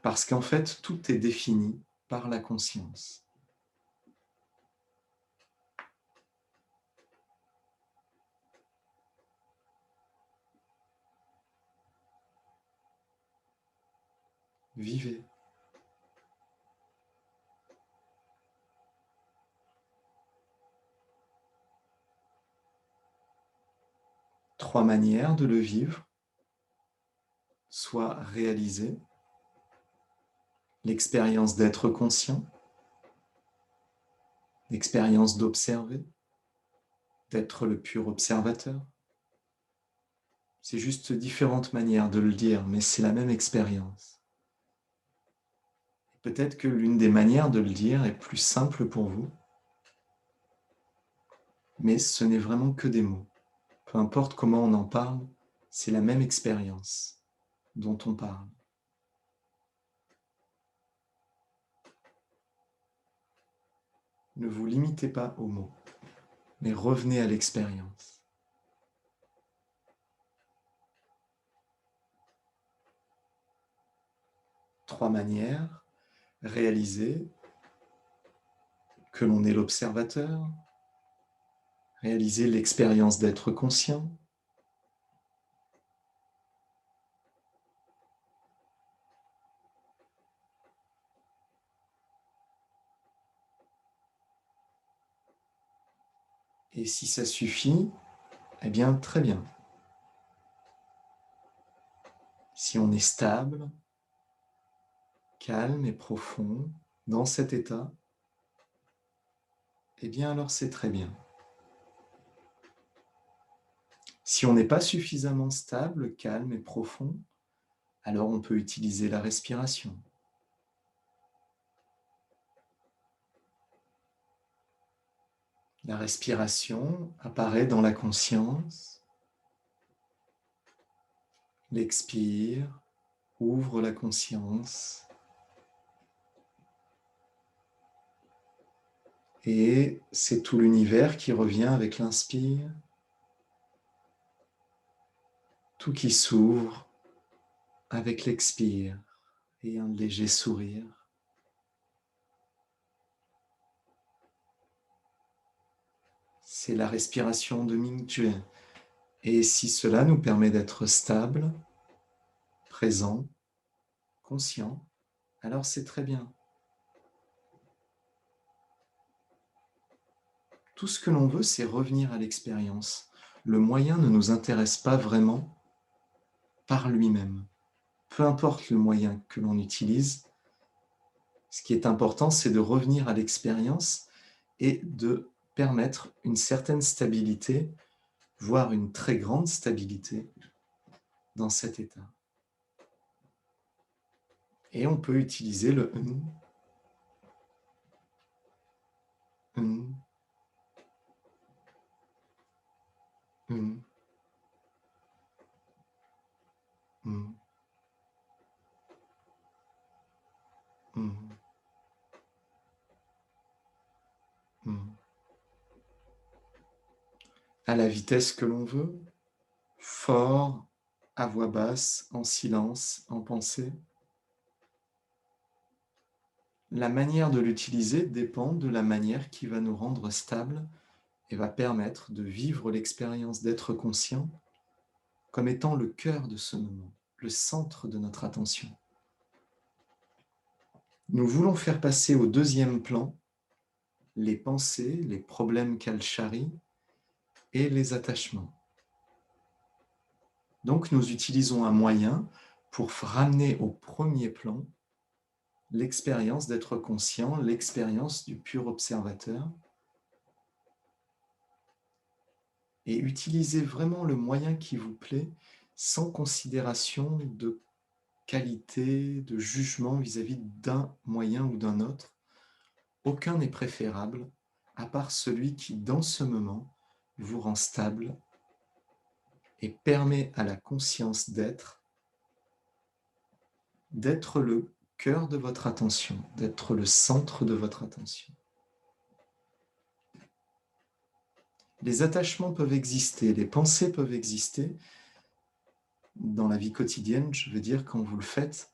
Parce qu'en fait, tout est défini par la conscience. Vivez. Trois manières de le vivre, soit réaliser l'expérience d'être conscient, l'expérience d'observer, d'être le pur observateur. C'est juste différentes manières de le dire, mais c'est la même expérience. Peut-être que l'une des manières de le dire est plus simple pour vous, mais ce n'est vraiment que des mots. Peu importe comment on en parle, c'est la même expérience dont on parle. Ne vous limitez pas aux mots, mais revenez à l'expérience. Trois manières, réaliser que l'on est l'observateur, réaliser l'expérience d'être conscient, et si ça suffit, eh bien très bien. Si on est stable, calme et profond dans cet état, eh bien alors c'est très bien. Si on n'est pas suffisamment stable, calme et profond, alors on peut utiliser la respiration. La respiration apparaît dans la conscience. L'expire ouvre la conscience. Et c'est tout l'univers qui revient avec l'inspire. Tout qui s'ouvre avec l'expire et un léger sourire. C'est la respiration de Ming Zhuo. Et si cela nous permet d'être stable, présent, conscient, alors c'est très bien. Tout ce que l'on veut, c'est revenir à l'expérience. Le moyen ne nous intéresse pas vraiment par lui-même. Peu importe le moyen que l'on utilise, ce qui est important, c'est de revenir à l'expérience et de permettre une certaine stabilité, voire une très grande stabilité dans cet état. Et on peut utiliser le un, un, un, un, un. À la vitesse que l'on veut, fort, à voix basse, en silence, en pensée. La manière de l'utiliser dépend de la manière qui va nous rendre stables et va permettre de vivre l'expérience d'être conscient comme étant le cœur de ce moment, le centre de notre attention. Nous voulons faire passer au deuxième plan les pensées, les problèmes qu'elles charrient et les attachements. Donc nous utilisons un moyen pour ramener au premier plan l'expérience d'être conscient, l'expérience du pur observateur, et utilisez vraiment le moyen qui vous plaît sans considération de qualité, de jugement vis-à-vis d'un moyen ou d'un autre. Aucun n'est préférable, à part celui qui, dans ce moment, vous rend stable et permet à la conscience d'être le cœur de votre attention, d'être le centre de votre attention. Les attachements peuvent exister, les pensées peuvent exister. Dans la vie quotidienne, je veux dire, quand vous le faites,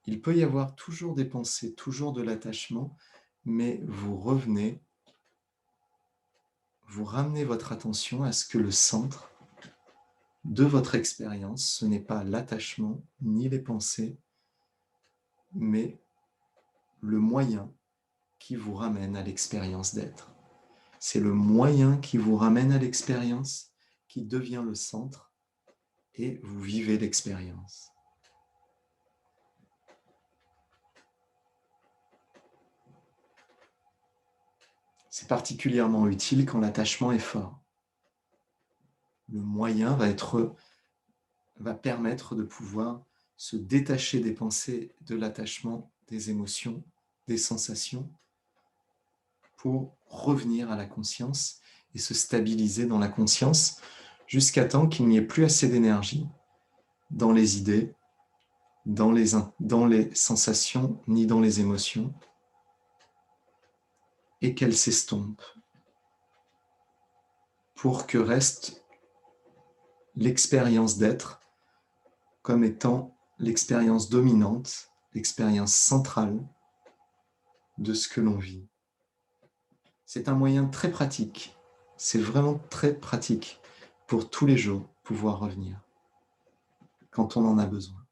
il peut y avoir toujours des pensées, toujours de l'attachement, mais vous revenez, vous ramenez votre attention à ce que le centre de votre expérience, ce n'est pas l'attachement ni les pensées, mais le moyen qui vous ramène à l'expérience d'être. C'est le moyen qui vous ramène à l'expérience qui devient le centre et vous vivez l'expérience. C'est particulièrement utile quand l'attachement est fort. Le moyen va permettre de pouvoir se détacher des pensées, de l'attachement, des émotions, des sensations, pour revenir à la conscience et se stabiliser dans la conscience jusqu'à temps qu'il n'y ait plus assez d'énergie dans les idées, dans les sensations, ni dans les émotions, et qu'elles s'estompent pour que reste l'expérience d'être comme étant l'expérience dominante, l'expérience centrale de ce que l'on vit. C'est un moyen très pratique, c'est vraiment très pratique pour tous les jours pouvoir revenir quand on en a besoin.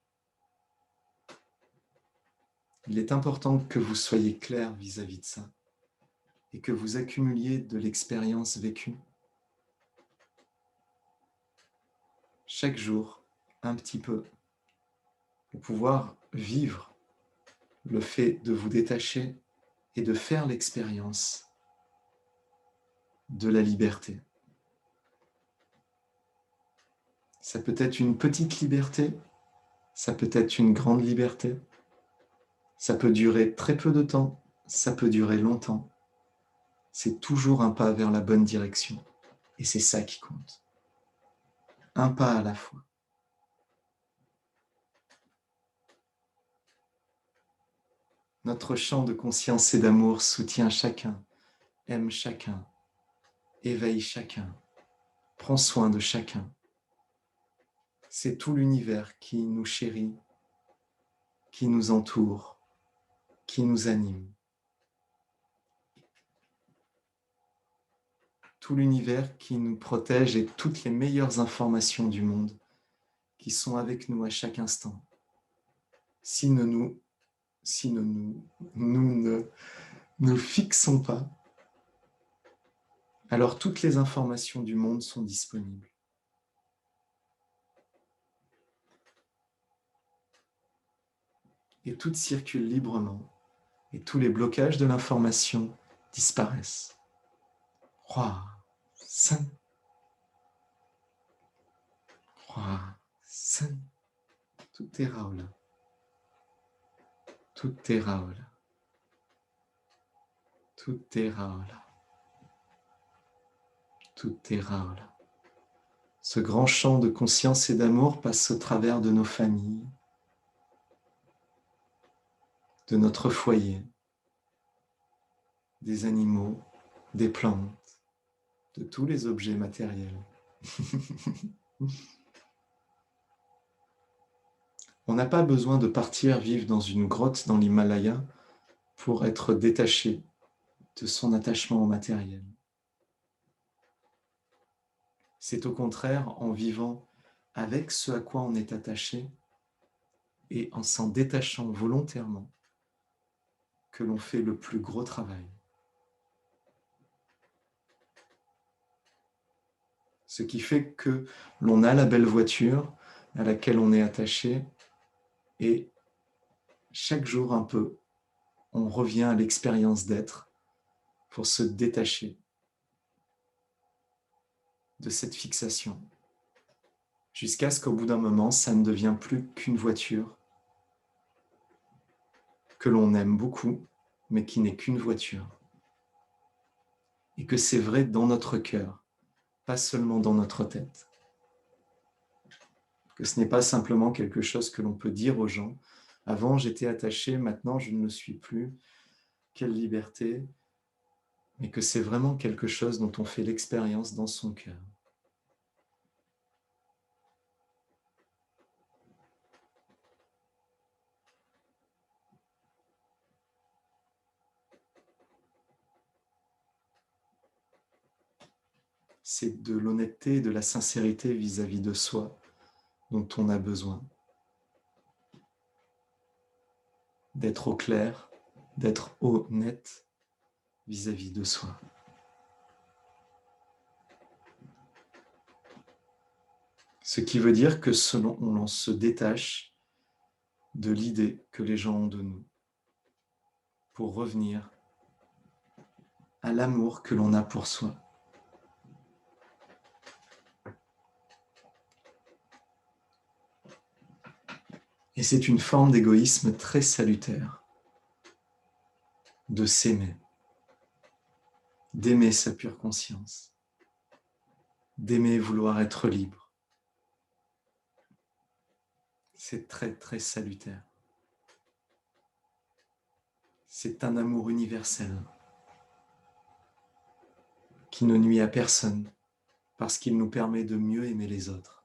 Il est important que vous soyez clair vis-à-vis de ça et que vous accumuliez de l'expérience vécue. Chaque jour, un petit peu, pour pouvoir vivre le fait de vous détacher et de faire l'expérience de la liberté. Ça peut être une petite liberté, ça peut être une grande liberté, ça peut durer très peu de temps, ça peut durer longtemps. C'est toujours un pas vers la bonne direction. Et c'est ça qui compte. Un pas à la fois. Notre champ de conscience et d'amour soutient chacun, aime chacun, éveille chacun, prend soin de chacun. C'est tout l'univers qui nous chérit, qui nous entoure, qui nous anime. Tout l'univers qui nous protège et toutes les meilleures informations du monde qui sont avec nous à chaque instant. Si nous ne nous fixons pas, alors toutes les informations du monde sont disponibles. Et tout circule librement, et tous les blocages de l'information disparaissent. Roi, Saint, Roi, Saint, tout est Raola. Tout est Raola. Tout est Raola. Tout est Raola. Ce grand champ de conscience et d'amour passe au travers de nos familles, de notre foyer, des animaux, des plantes, de tous les objets matériels. On n'a pas besoin de partir vivre dans une grotte dans l'Himalaya pour être détaché de son attachement au matériel. C'est au contraire en vivant avec ce à quoi on est attaché et en s'en détachant volontairement que l'on fait le plus gros travail. Ce qui fait que l'on a la belle voiture à laquelle on est attaché et chaque jour un peu, on revient à l'expérience d'être pour se détacher de cette fixation jusqu'à ce qu'au bout d'un moment, ça ne devient plus qu'une voiture que l'on aime beaucoup, mais qui n'est qu'une voiture. Et que c'est vrai dans notre cœur, pas seulement dans notre tête. Que ce n'est pas simplement quelque chose que l'on peut dire aux gens. Avant, j'étais attaché, maintenant, je ne le suis plus. Quelle liberté! Mais que c'est vraiment quelque chose dont on fait l'expérience dans son cœur. C'est de l'honnêteté et de la sincérité vis-à-vis de soi dont on a besoin. d'être au clair, d'être honnête vis-à-vis de soi. Ce qui veut dire que on se détache de l'idée que les gens ont de nous pour revenir à l'amour que l'on a pour soi. Et c'est une forme d'égoïsme très salutaire, de s'aimer, d'aimer sa pure conscience, d'aimer vouloir être libre. C'est très, très salutaire. C'est un amour universel qui ne nuit à personne parce qu'il nous permet de mieux aimer les autres.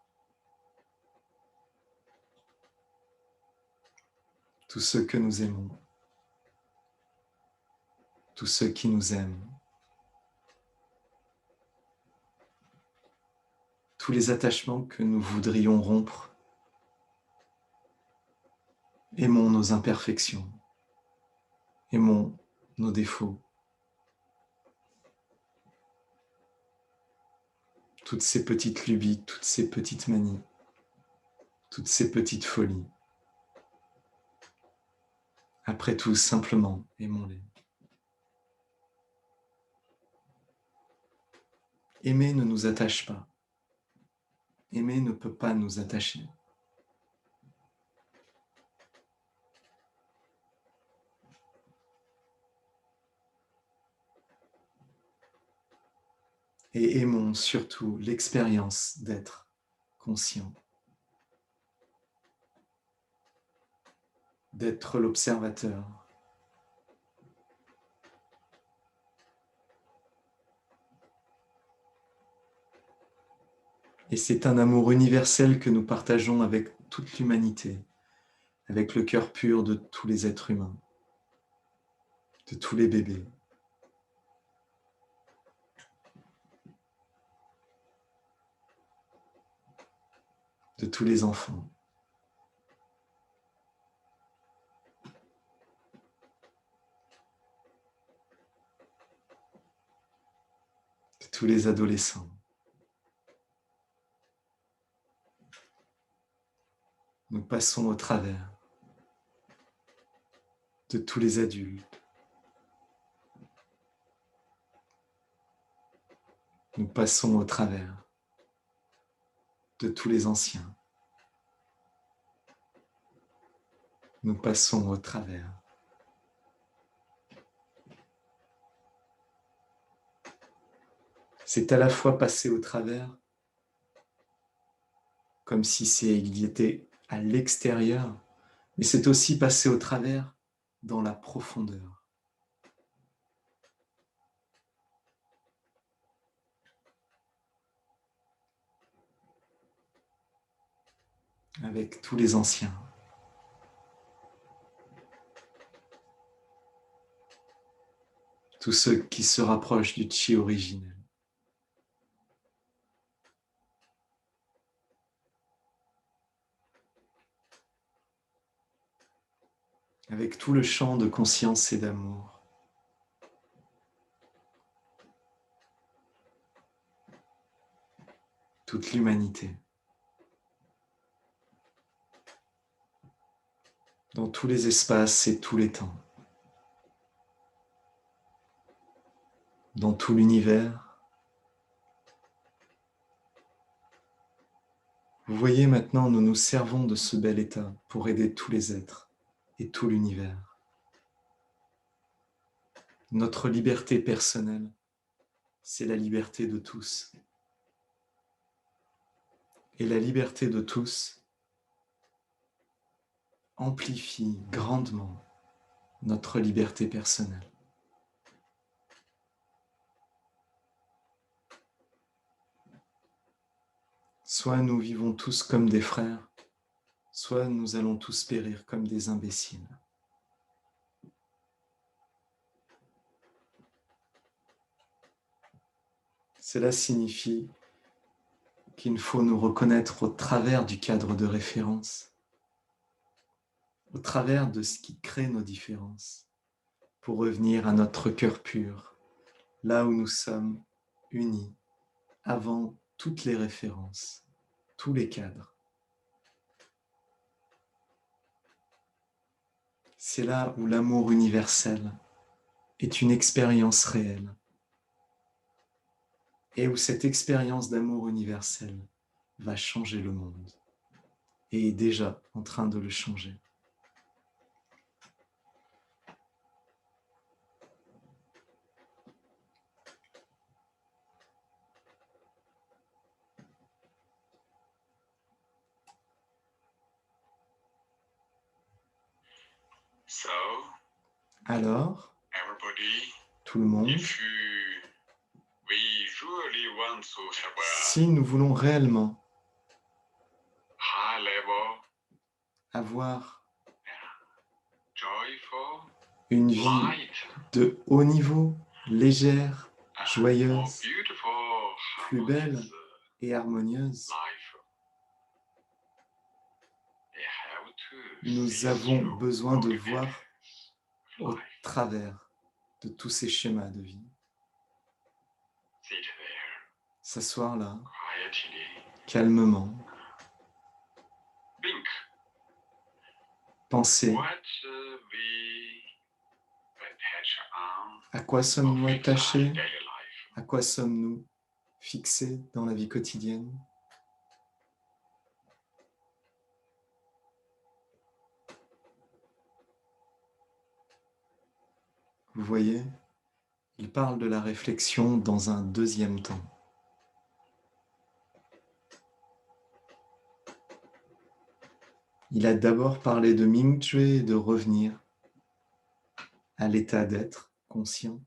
Tous ceux que nous aimons, tous ceux qui nous aiment, tous les attachements que nous voudrions rompre. Aimons nos imperfections, aimons nos défauts, toutes ces petites lubies, toutes ces petites manies, toutes ces petites folies. Après tout, simplement, aimons-les. Aimer ne nous attache pas. Aimer ne peut pas nous attacher. Et aimons surtout l'expérience d'être conscient, d'être l'observateur. Et c'est un amour universel que nous partageons avec toute l'humanité, avec le cœur pur de tous les êtres humains, de tous les bébés. De tous les enfants. De tous les adolescents. Nous passons au travers de tous les adultes. Nous passons au travers de tous les anciens. Nous passons au travers c'est à la fois passer au travers, comme si il y était à l'extérieur, mais c'est aussi passer au travers dans la profondeur. Avec tous les anciens. Tous ceux qui se rapprochent du chi originel. Avec tout le champ de conscience et d'amour. Toute l'humanité. Dans tous les espaces et tous les temps. Dans tout l'univers. Vous voyez maintenant, nous nous servons de ce bel état pour aider tous les êtres et tout l'univers. Notre liberté personnelle, c'est la liberté de tous. Et la liberté de tous amplifie grandement notre liberté personnelle. Soit nous vivons tous comme des frères, soit nous allons tous périr comme des imbéciles. Cela signifie qu'il faut nous reconnaître au travers du cadre de référence, au travers de ce qui crée nos différences, pour revenir à notre cœur pur, là où nous sommes unis, avant toutes les références, tous les cadres. C'est là où l'amour universel est une expérience réelle et où cette expérience d'amour universel va changer le monde et est déjà en train de le changer. So, Alors, everybody, tout le monde, if we really want to have a si nous voulons réellement high level, avoir joyful, une vie light, de haut niveau, légère, more joyeuse, beautiful, plus belle harmonious et harmonieuse, life, they have to nous see avons through besoin de all the voir patterns au of life. travers de tous ces schémas de vie. Sit there S'asseoir là, quietly, calmement, think penser what we attach on à quoi or sommes-nous fix on attachés, daily life. à quoi sommes-nous fixés dans la vie quotidienne. Vous voyez, il parle de la réflexion dans un deuxième temps. Il a d'abord parlé de Ming-Zhui et de revenir à l'état d'être conscient.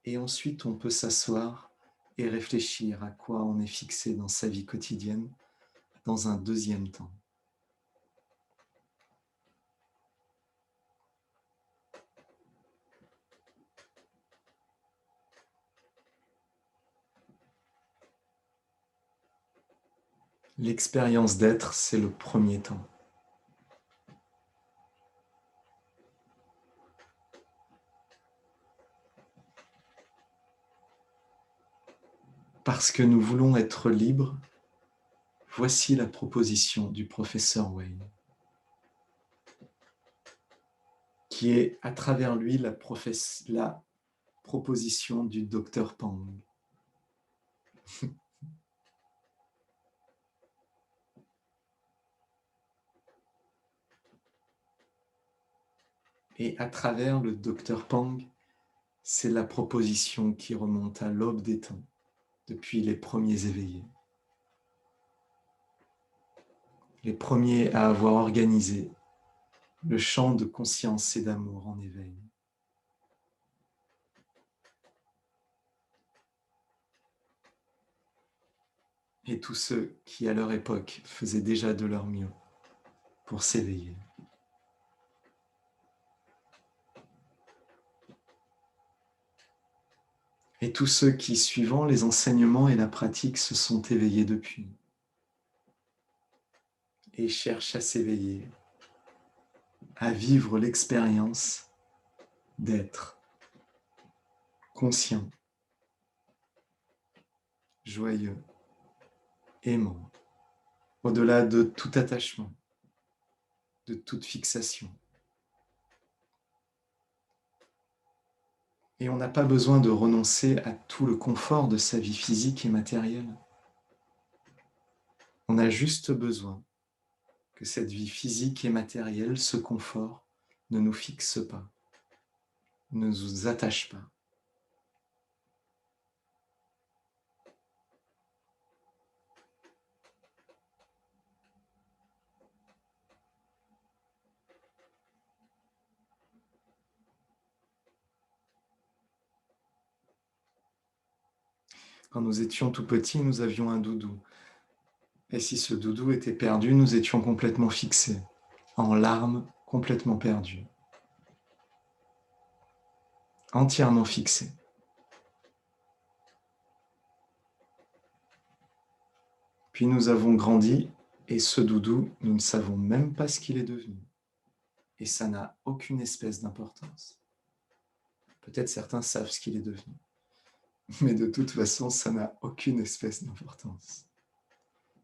Et ensuite, on peut s'asseoir et réfléchir à quoi on est fixé dans sa vie quotidienne dans un deuxième temps. L'expérience d'être, c'est le premier temps. Parce que nous voulons être libres, voici la proposition du professeur Wayne, qui est à travers lui la proposition du docteur Pang. Et à travers le docteur Pang, c'est la proposition qui remonte à l'aube des temps, depuis les premiers éveillés. Les premiers à avoir organisé le champ de conscience et d'amour en éveil. Et tous ceux qui, à leur époque, faisaient déjà de leur mieux pour s'éveiller. Et tous ceux qui, suivant les enseignements et la pratique, se sont éveillés depuis et cherchent à s'éveiller, à vivre l'expérience d'être conscient, joyeux, aimant, au-delà de tout attachement, de toute fixation. Et on n'a pas besoin de renoncer à tout le confort de sa vie physique et matérielle. On a juste besoin que cette vie physique et matérielle, ce confort, ne nous fixe pas, ne nous attache pas. Quand nous étions tout petits, nous avions un doudou. Et si ce doudou était perdu, nous étions complètement fixés, en larmes, complètement perdus, entièrement fixés. Puis nous avons grandi, et ce doudou, nous ne savons même pas ce qu'il est devenu. Et ça n'a aucune espèce d'importance. Peut-être certains savent ce qu'il est devenu. Mais de toute façon, ça n'a aucune espèce d'importance.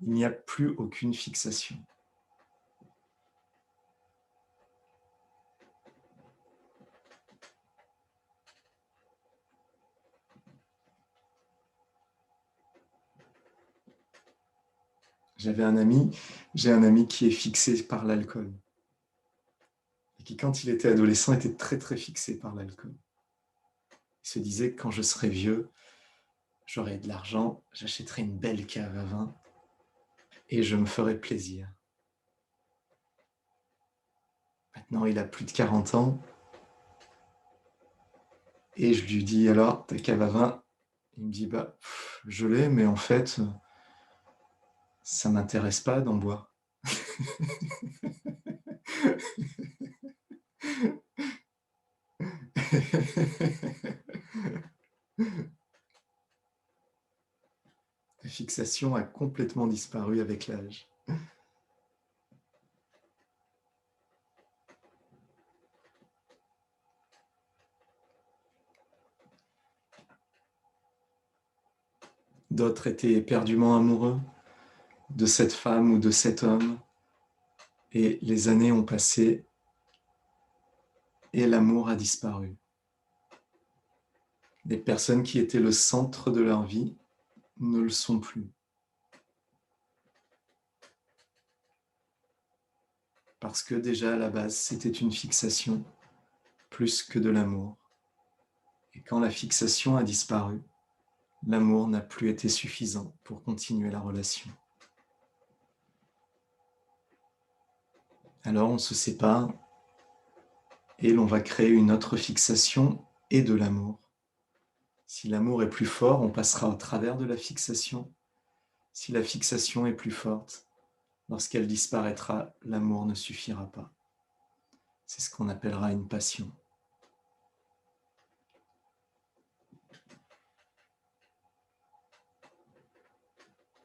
Il n'y a plus aucune fixation. J'ai un ami qui est fixé par l'alcool. Et qui, quand il était adolescent, était très très fixé par l'alcool. Il se disait que quand je serai vieux, j'aurai de l'argent, j'achèterai une belle cave à vin et je me ferai plaisir. Maintenant, il a plus de 40 ans et je lui dis alors, ta cave à vin? Il me dit, je l'ai, mais en fait, ça ne m'intéresse pas d'en boire. La fixation a complètement disparu avec l'âge. D'autres étaient éperdument amoureux de cette femme ou de cet homme, et les années ont passé et l'amour a disparu. Les personnes qui étaient le centre de leur vie ne le sont plus. Parce que déjà à la base, c'était une fixation plus que de l'amour. Et quand la fixation a disparu, l'amour n'a plus été suffisant pour continuer la relation. Alors on se sépare et l'on va créer une autre fixation et de l'amour. Si l'amour est plus fort, on passera au travers de la fixation. Si la fixation est plus forte, lorsqu'elle disparaîtra, l'amour ne suffira pas. C'est ce qu'on appellera une passion.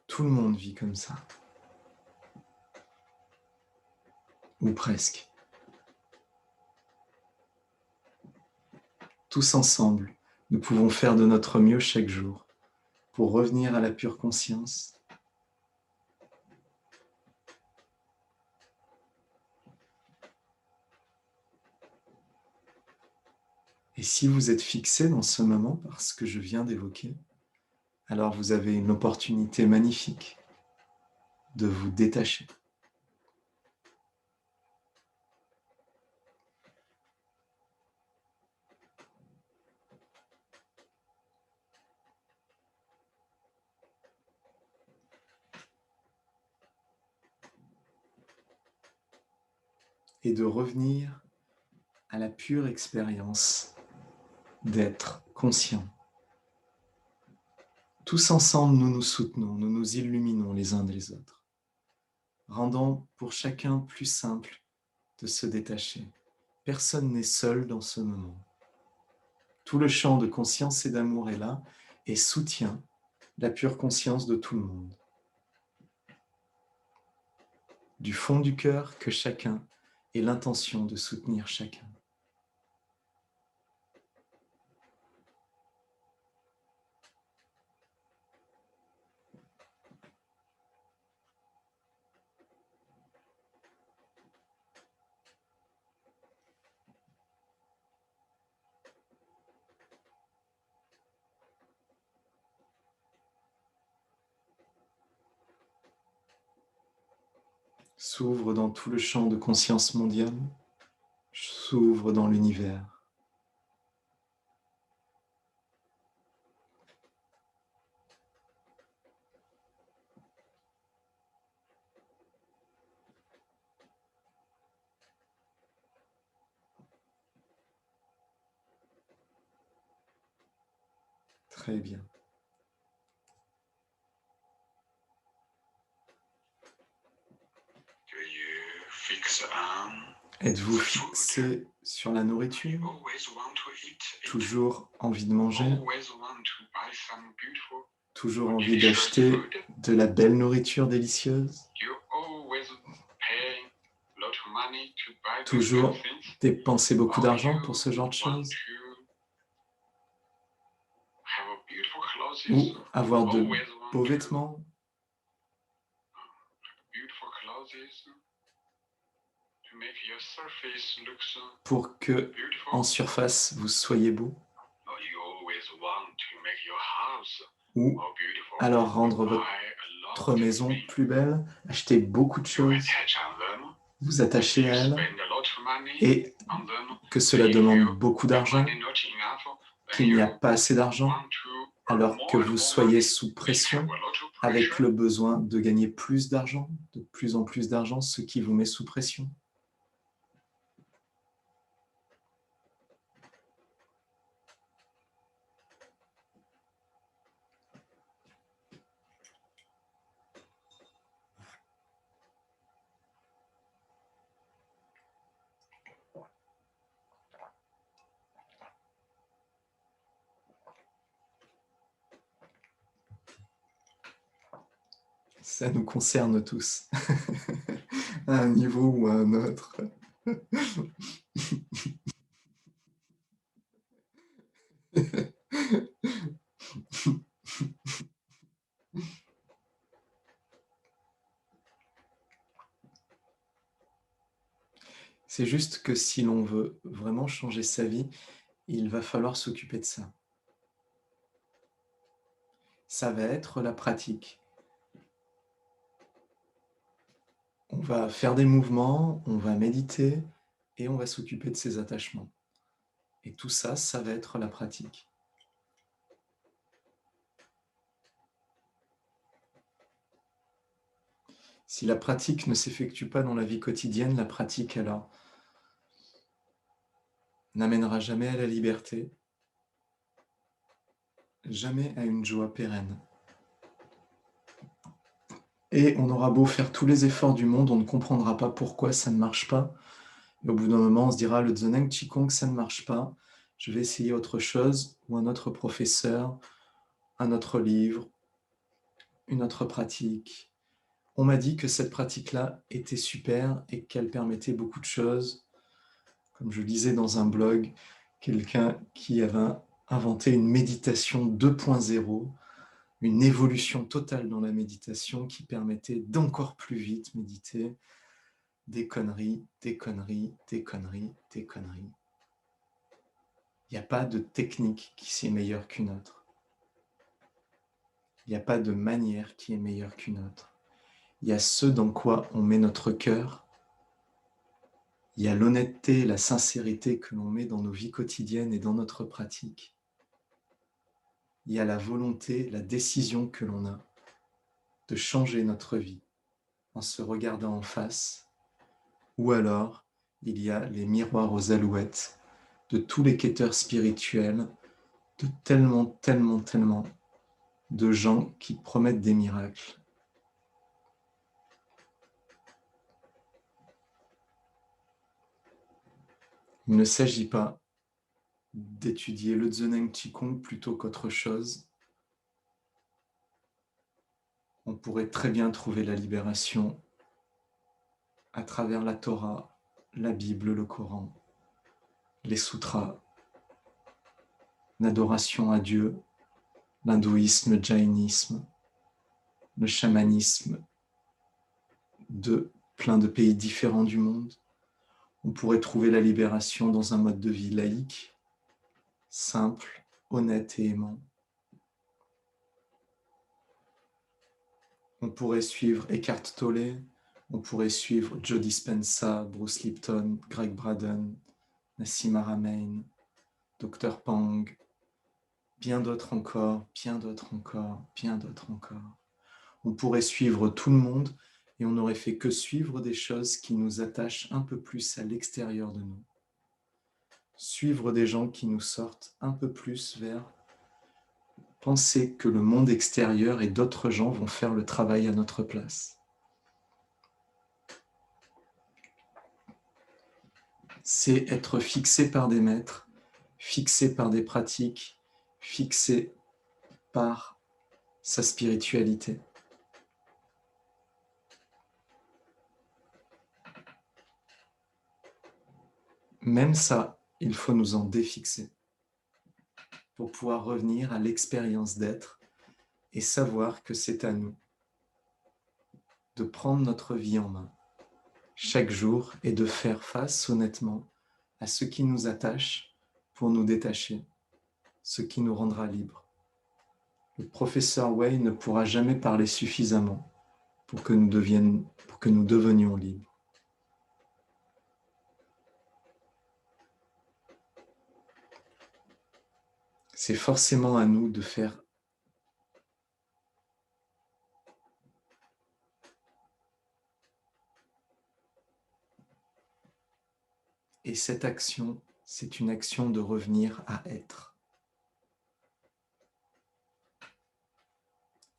Tout le monde vit comme ça. Ou presque. Tous ensemble, nous pouvons faire de notre mieux chaque jour pour revenir à la pure conscience. Et si vous êtes fixé dans ce moment par ce que je viens d'évoquer, alors vous avez une opportunité magnifique de vous détacher. Et de revenir à la pure expérience d'être conscient. Tous ensemble, nous nous soutenons, nous nous illuminons les uns des autres, rendant pour chacun plus simple de se détacher. Personne n'est seul dans ce moment. Tout le champ de conscience et d'amour est là et soutient la pure conscience de tout le monde. Du fond du cœur, que chacun ait l'intention de soutenir chacun. S'ouvre dans tout le champ de conscience mondiale, s'ouvre dans l'univers. Très bien. Êtes-vous fixé sur la nourriture? Toujours envie de manger? Toujours envie d'acheter de la belle nourriture délicieuse? toujours dépenser beaucoup d'argent pour ce genre de choses, ou avoir de beaux vêtements, pour que en surface vous soyez beau, ou alors rendre votre maison plus belle, acheter beaucoup de choses, vous attacher à elle, et que cela demande beaucoup d'argent, qu'il n'y a pas assez d'argent, alors que vous soyez sous pression, avec le besoin de gagner plus d'argent, de plus en plus d'argent, ce qui vous met sous pression. Ça nous concerne tous, à un niveau ou à un autre. C'est juste que si l'on veut vraiment changer sa vie, il va falloir s'occuper de ça. Ça va être la pratique. On va faire des mouvements, on va méditer et on va s'occuper de ses attachements. Et tout ça, ça va être la pratique. Si la pratique ne s'effectue pas dans la vie quotidienne, la pratique alors n'amènera jamais à la liberté, jamais à une joie pérenne. Et on aura beau faire tous les efforts du monde, on ne comprendra pas pourquoi ça ne marche pas. Et au bout d'un moment, on se dira, le Zheneng Qigong, ça ne marche pas, je vais essayer autre chose, ou un autre professeur, un autre livre, une autre pratique. On m'a dit que cette pratique-là était super et qu'elle permettait beaucoup de choses. Comme je lisais dans un blog, quelqu'un qui avait inventé une méditation 2.0, une évolution totale dans la méditation qui permettait d'encore plus vite méditer. Des conneries, des conneries, des conneries, des conneries. Il n'y a pas de technique qui est meilleure qu'une autre. Il n'y a pas de manière qui est meilleure qu'une autre. Il y a ce dans quoi on met notre cœur. Il y a l'honnêteté, la sincérité que l'on met dans nos vies quotidiennes et dans notre pratique. Il y a la volonté, la décision que l'on a de changer notre vie en se regardant en face. Ou alors, il y a les miroirs aux alouettes de tous les quêteurs spirituels, de tellement, tellement, tellement de gens qui promettent des miracles. Il ne s'agit pas d'étudier le Zheneng Qigong plutôt qu'autre chose. On pourrait très bien trouver la libération à travers la Torah, la Bible, le Coran, les sutras, l'adoration à Dieu, l'hindouisme, le jaïnisme, le chamanisme de plein de pays différents du monde. On pourrait trouver la libération dans un mode de vie laïque, simple, honnête et aimant. On pourrait suivre Eckhart Tolle, on pourrait suivre Joe Dispenza, Bruce Lipton, Greg Braden, Nassim Haramein, Dr Pang, bien d'autres encore, bien d'autres encore, bien d'autres encore. On pourrait suivre tout le monde et on n'aurait fait que suivre des choses qui nous attachent un peu plus à l'extérieur de nous. Suivre des gens qui nous sortent un peu plus vers penser que le monde extérieur et d'autres gens vont faire le travail à notre place. C'est être fixé par des maîtres, fixé par des pratiques, fixé par sa spiritualité. même ça, il faut nous en défixer pour pouvoir revenir à l'expérience d'être et savoir que c'est à nous de prendre notre vie en main chaque jour et de faire face honnêtement à ce qui nous attache pour nous détacher, ce qui nous rendra libres. Le professeur Way ne pourra jamais parler suffisamment pour que nous devenions libres. C'est forcément à nous de faire et cette action, c'est une action de revenir à être.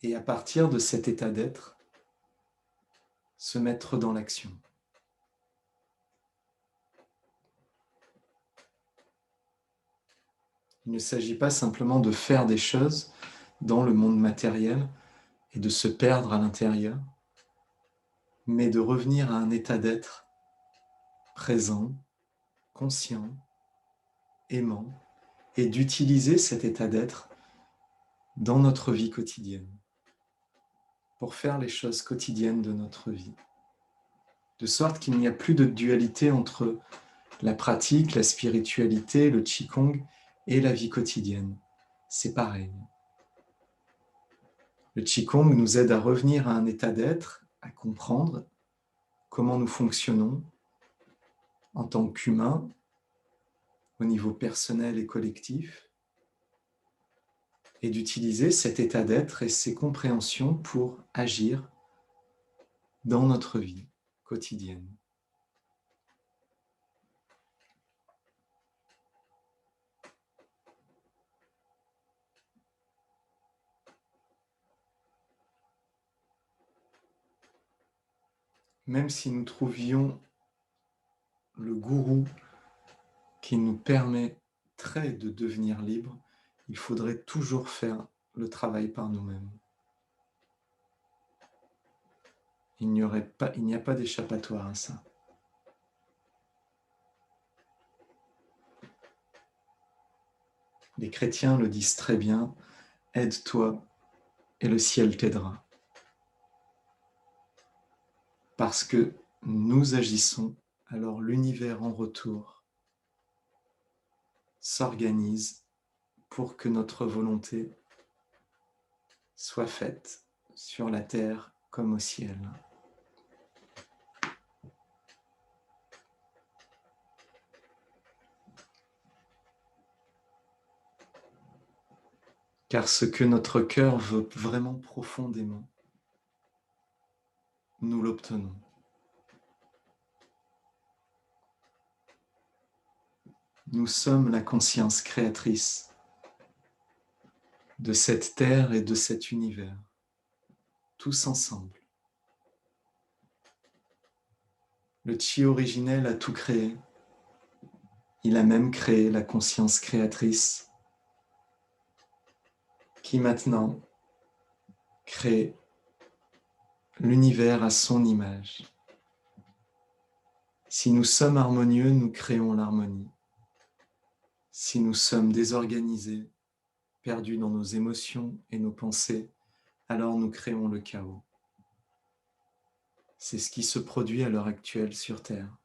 Et à partir de cet état d'être, se mettre dans l'action. Il ne s'agit pas simplement de faire des choses dans le monde matériel et de se perdre à l'intérieur, mais de revenir à un état d'être présent, conscient, aimant, et d'utiliser cet état d'être dans notre vie quotidienne, pour faire les choses quotidiennes de notre vie. De sorte qu'il n'y a plus de dualité entre la pratique, la spiritualité, le Qigong et la vie quotidienne. C'est pareil. Le Qigong nous aide à revenir à un état d'être, à comprendre comment nous fonctionnons en tant qu'humains, au niveau personnel et collectif, et d'utiliser cet état d'être et ces compréhensions pour agir dans notre vie quotidienne. Même si nous trouvions le gourou qui nous permettrait de devenir libres, il faudrait toujours faire le travail par nous-mêmes. Il n'y a pas d'échappatoire à ça. Les chrétiens le disent très bien, aide-toi et le ciel t'aidera. Parce que nous agissons, alors l'univers en retour s'organise pour que notre volonté soit faite sur la terre comme au ciel. Car ce que notre cœur veut vraiment profondément, nous l'obtenons. Nous sommes la conscience créatrice de cette terre et de cet univers, tous ensemble. Le Chi originel a tout créé. Il a même créé la conscience créatrice qui maintenant crée l'univers à son image. Si nous sommes harmonieux, nous créons l'harmonie. Si nous sommes désorganisés, perdus dans nos émotions et nos pensées, alors nous créons le chaos. C'est ce qui se produit à l'heure actuelle sur Terre.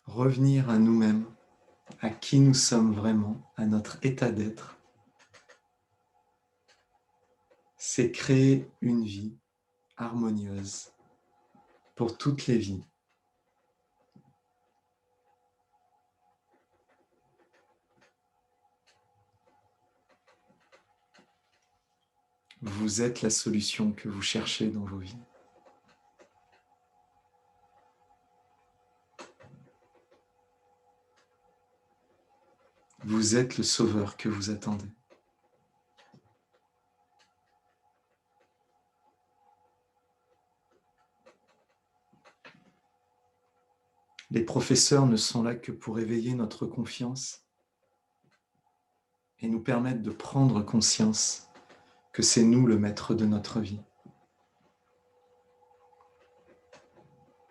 Revenir à nous-mêmes, à qui nous sommes vraiment, à notre état d'être, c'est créer une vie harmonieuse pour toutes les vies. Vous êtes la solution que vous cherchez dans vos vies. Vous êtes le sauveur que vous attendez. Les professeurs ne sont là que pour éveiller notre confiance et nous permettre de prendre conscience que c'est nous le maître de notre vie.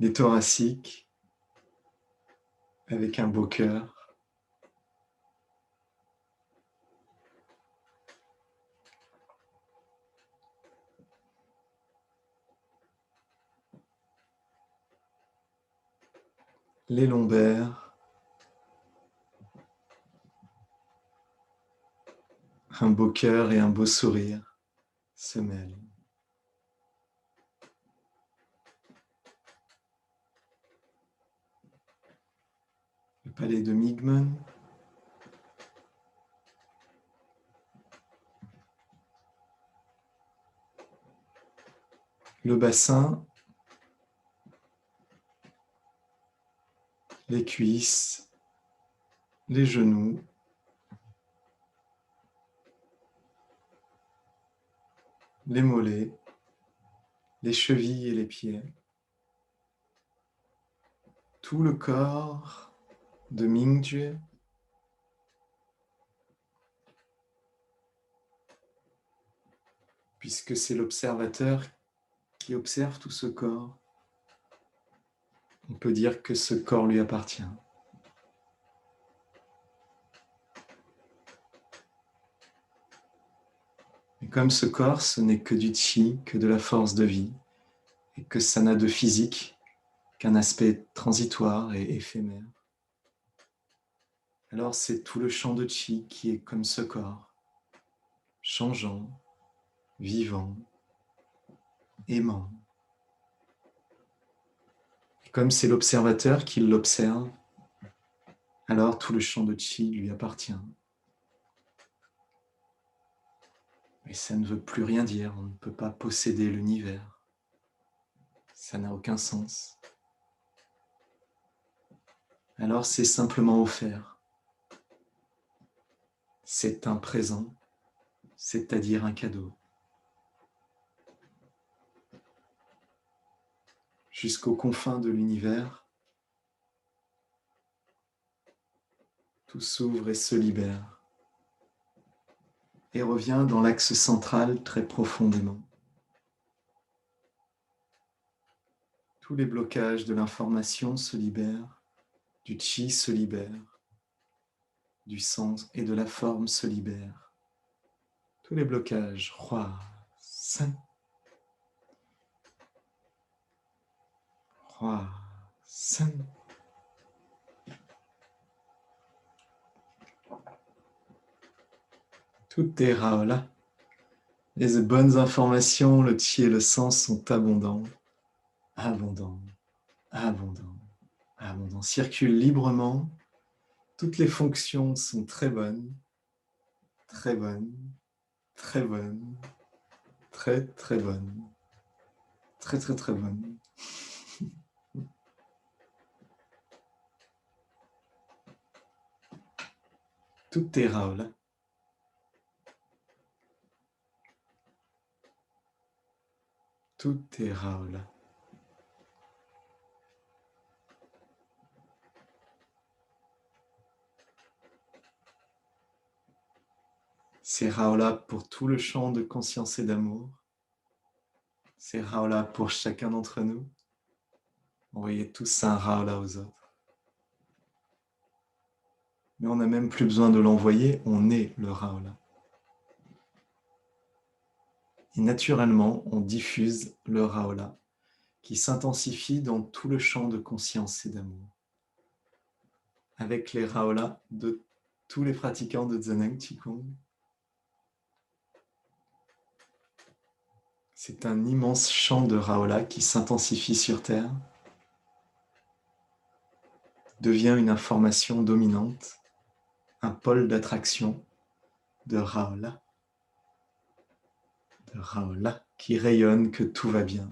des thoraciques avec un beau cœur. Les lombaires, un beau cœur et un beau sourire se mêlent. Le palais de Migmen, le bassin, les cuisses, les genoux, les mollets, les chevilles et les pieds. Tout le corps de Mingjue, puisque c'est l'observateur qui observe tout ce corps. On peut dire que ce corps lui appartient. Et comme ce corps, ce n'est que du chi, que de la force de vie, et que ça n'a de physique qu'un aspect transitoire et éphémère, alors c'est tout le champ de chi qui est comme ce corps, changeant, vivant, aimant. Et comme c'est l'observateur qui l'observe, alors tout le champ de chi lui appartient. Mais ça ne veut plus rien dire, on ne peut pas posséder l'univers. Ça n'a aucun sens. Alors c'est simplement offert. C'est un présent, c'est-à-dire un cadeau. Jusqu'aux confins de l'univers, tout s'ouvre et se libère, et revient dans l'axe central très profondément. Tous les blocages de l'information se libèrent, du chi se libère, du sens et de la forme se libèrent. Tous les blocages, Hua, San, Hua, San. Tout est Raola. Les bonnes informations, le chi et le sens sont abondants, abondants, abondants, abondants. Circulent librement. Toutes les fonctions sont très bonnes, très bonnes, très bonnes, très très bonnes, très très très bonnes. Tout est Raola. Tout est Raola. C'est Raola pour tout le champ de conscience et d'amour. C'est Raola pour chacun d'entre nous. Envoyez tous un Raola aux autres. Mais on n'a même plus besoin de l'envoyer, on est le Raola. Et naturellement, on diffuse le Raola qui s'intensifie dans tout le champ de conscience et d'amour. Avec les Raola de tous les pratiquants de Zheneng Qigong. C'est un immense champ de Raola qui s'intensifie sur Terre, devient une information dominante, un pôle d'attraction de Raola qui rayonne que tout va bien,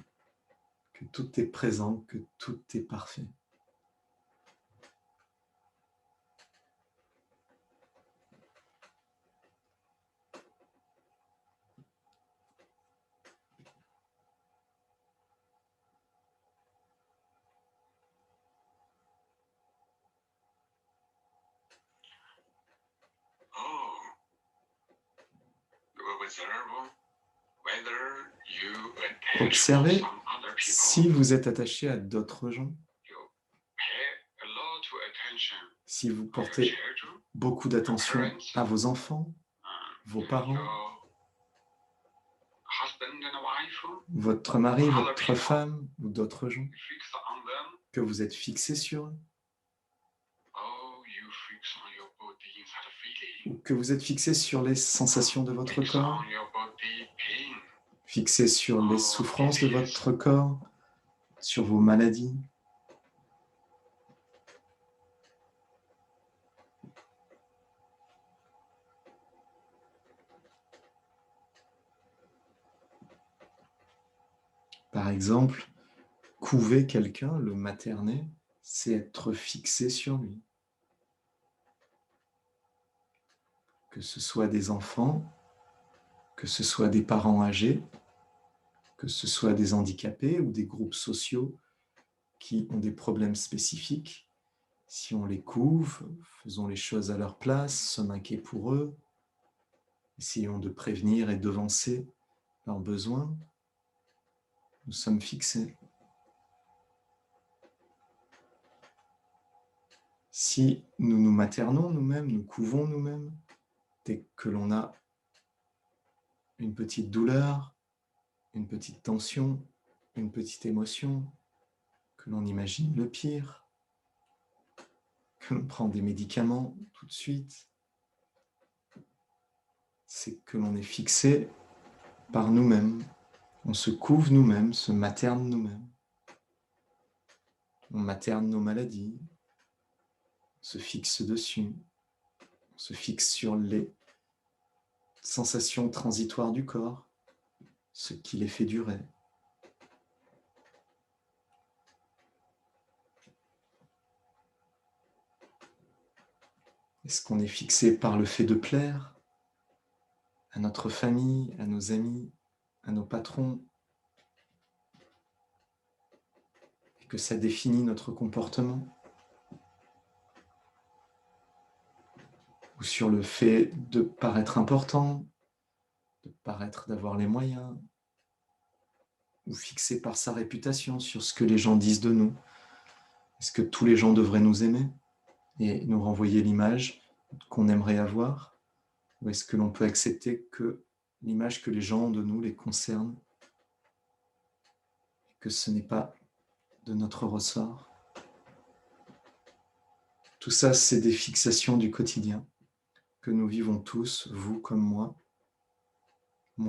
que tout est présent, que tout est parfait. Oh, observe whether you attach to Observez some other Si people, vous êtes attaché à d'autres gens, you pay a lot of attention si vous to your portez children, beaucoup d'attention à vos enfants, vos parents, your husband and wife, votre mari, other votre people, femme ou d'autres gens, fix on them. que vous êtes fixé sur eux, Oh, you fix on your body inside feeling. ou que vous êtes fixé sur les sensations de votre Fix corps, on your body pain. fixé sur les Oh, souffrances de disease. votre corps, sur vos maladies. Par exemple, couver quelqu'un, le materner, c'est être fixé sur lui. Que ce soit des enfants, que ce soit des parents âgés, que ce soit des handicapés ou des groupes sociaux qui ont des problèmes spécifiques, si on les couve, faisons les choses à leur place, sommes inquiets pour eux, essayons de prévenir et devancer leurs besoins, nous sommes fixés. Si nous nous maternons nous-mêmes, nous couvons nous-mêmes, dès que l'on a une petite douleur, une petite tension, une petite émotion, que l'on imagine le pire, que l'on prend des médicaments tout de suite, c'est que l'on est fixé par nous-mêmes. On se couve nous-mêmes, se materne nous-mêmes. On materne nos maladies, on se fixe dessus, on se fixe sur les sensations transitoires du corps, ce qui les fait durer. Est-ce qu'on est fixé par le fait de plaire à notre famille, à nos amis, à nos patrons, et que ça définit notre comportement? Ou sur le fait de paraître important, de paraître d'avoir les moyens, ou fixé par sa réputation sur ce que les gens disent de nous? Est-ce que tous les gens devraient nous aimer et nous renvoyer l'image qu'on aimerait avoir? Ou est-ce que l'on peut accepter que l'image que les gens ont de nous les concerne et que ce n'est pas de notre ressort? Tout ça, c'est des fixations du quotidien que nous vivons tous, vous comme moi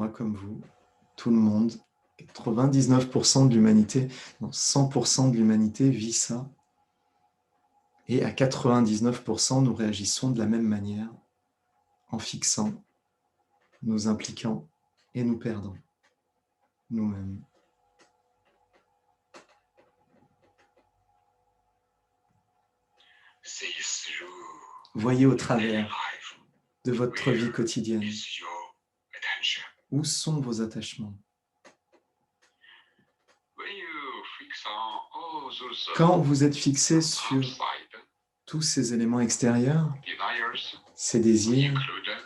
comme vous, tout le monde. 99% de l'humanité, non, 100% de l'humanité vit ça. Et à 99%, nous réagissons de la même manière, en fixant, nous impliquant et nous perdant nous-mêmes. See through Voyez au your daily travers life. de votre vie quotidienne Is your attention. où sont vos attachements. When you fix on all those Quand vous êtes fixé sur outside tous ces éléments extérieurs, desires, ces désirs, include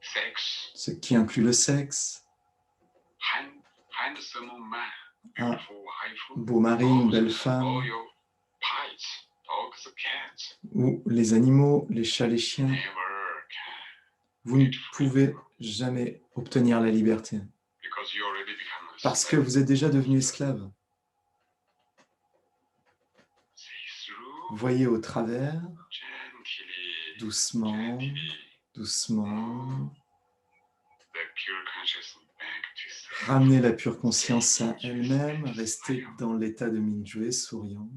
sex, ce qui inclut le sexe, handsome man, un beautiful wife, beau mari, une belle all femme, your pets, dogs, cats, ou les animaux, les chats, les chiens, never can. vous ne pouvez jamais obtenir la liberté Because you already become a parce que slave. vous êtes déjà devenu esclave. See through Voyez au travers, gently, doucement, gently, doucement, the pure consciousness back to self. ramenez la pure conscience à elle-même, restez dans l'état de Mingyue, souriant.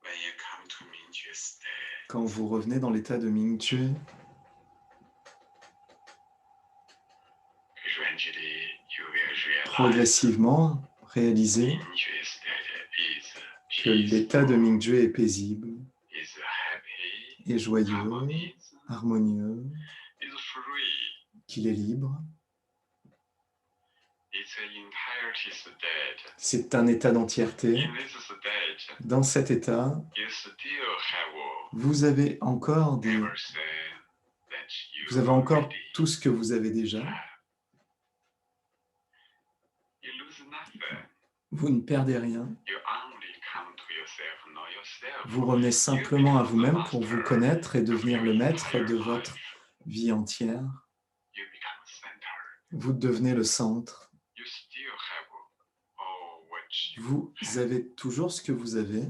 When you come to Mingyue state, Quand vous revenez dans l'état de Mingyue, gradually you will realize progressivement, réalisez Mingyue state is que l'état de peaceful, Mingyue est paisible, is happy, est joyeux, harmonious, harmonieux, is free, qu'il est libre, It's an entirety state. C'est un état d'entièreté. In this state, Dans cet état, you still have vous avez encore everything that you vous avez encore already tout ce que vous avez déjà. have. You lose nothing. Vous ne perdez rien. You only come to yourself, know yourself. Vous revenez simplement à vous-même pour vous connaître et devenir le maître de votre vie entière. You become center. Vous devenez le centre. You still have all what you Vous have. avez toujours ce que vous avez.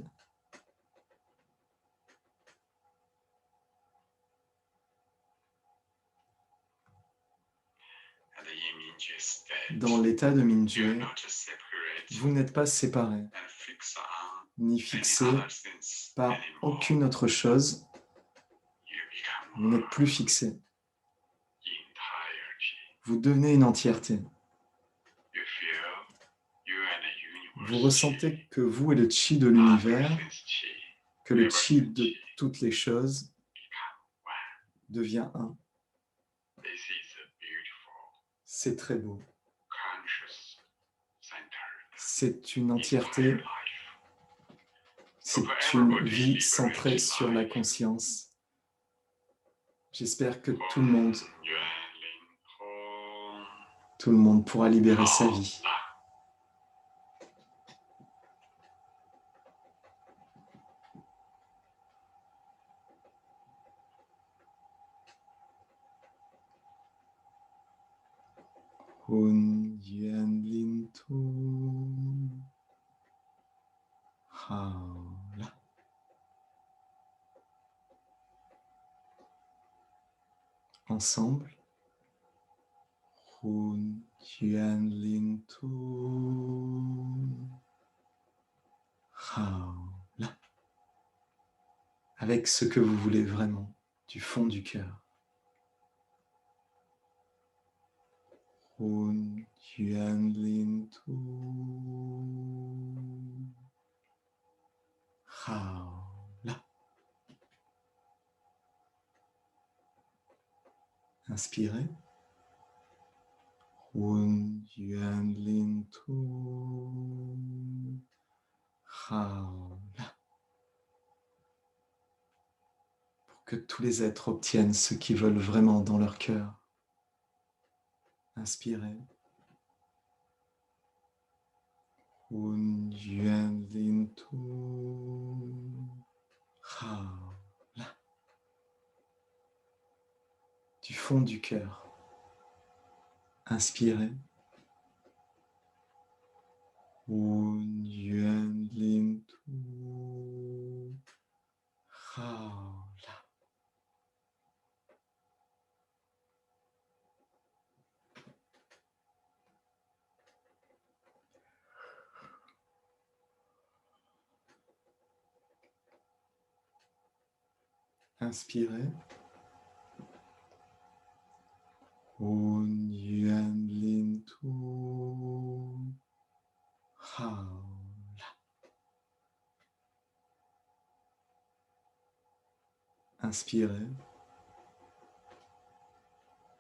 And in Mingjue state, Dans l'état de you are Mingjue, not separate vous n'êtes pas séparé, and fixed on ni any fixé other things par anymore. aucune autre chose. You become Vous n'êtes plus fixé. entirety. Vous devenez une entièreté. You feel you and the universe Vous ressentez que vous et le chi de are l'univers, everything's chi, que le chi everything's de chi toutes les choses become one. devient un. This is a beautiful, C'est très beau. conscious center. C'est une Entire entièreté, life. c'est une vie centrée sur la conscience. J'espère que tout le monde pourra libérer sa vie. Hun Yuan Lin Tu. Haola. Ensemble. Hun Yuan Lin Tu. Haola. Avec ce que vous voulez vraiment, du fond du cœur. Hun Yuan Lin Tu. Haola. Inspirez. Hun Yuan Lin Tu. Haola. Pour que tous les êtres obtiennent ce qu'ils veulent vraiment dans leur cœur. Inspirez. Hun Yuan Lin Tu. Haola. Du fond du cœur. Inspirez. Hun Yuan Lin Tu. Haola. Inspirez. Hun Yuan Lin Tu. Haola. Inspirez.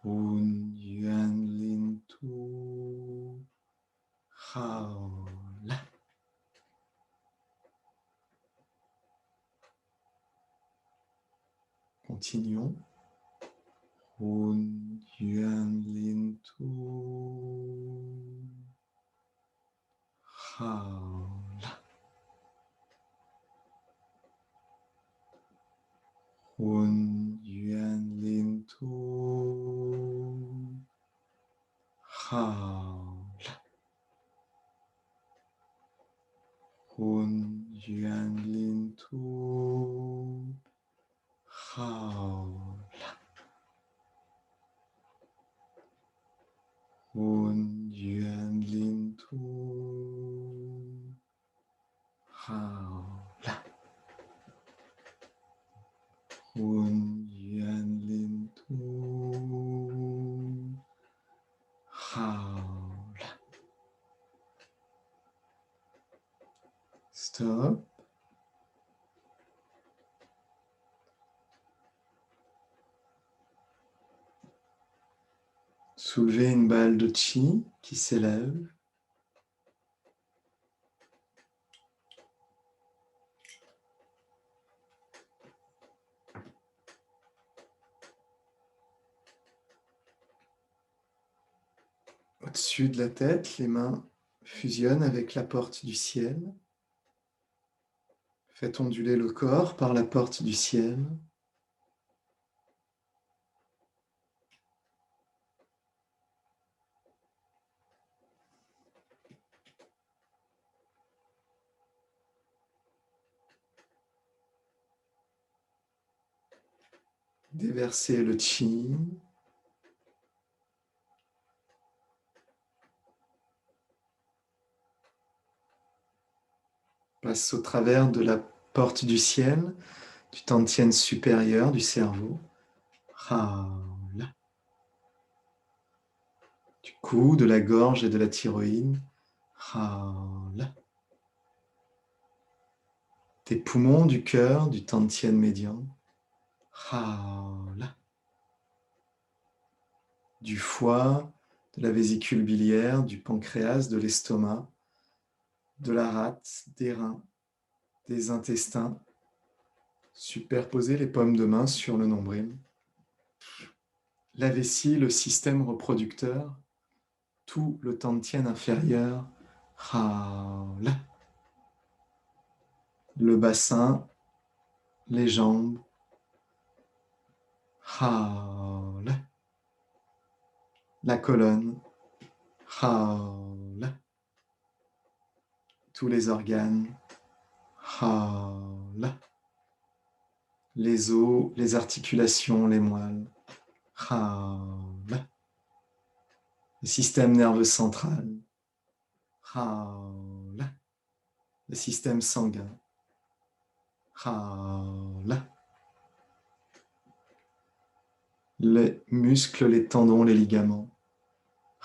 Hun Yuan Lin Tu. Haola. Continuons. Hun Yuan Lin Tu. Haola. Hun Yuan Lin Tu. Haola. Hun Yuan Lin Tu. Haola. Hun Yuan Lin Tu. Haola. Hun Yuan Lin Tu. Haola. Stop. Soulevez une balle de chi qui s'élève. Au-dessus de la tête, les mains fusionnent avec la porte du ciel. Faites onduler le corps par la porte du ciel. Déversez le chi. Passe au travers de la porte du ciel, du tantien supérieur du cerveau. Ha-la. Du cou, de la gorge et de la thyroïde. Ha-la. Des poumons, du cœur, du tantien médian. Ha-la. Du foie, de la vésicule biliaire, du pancréas, de l'estomac, de la rate, des reins, des intestins. Superposez les paumes de main sur le nombril. La vessie, le système reproducteur, tout le tantien inférieur. Ha-la. Le bassin, les jambes. Ha-la. La colonne. Ha-la. Tous les organes. Ha-la. Les os, les articulations, les moelles. Ha-la. Le système nerveux central. Ha-la. Le système sanguin. Ha-la. Les muscles, les tendons, les ligaments.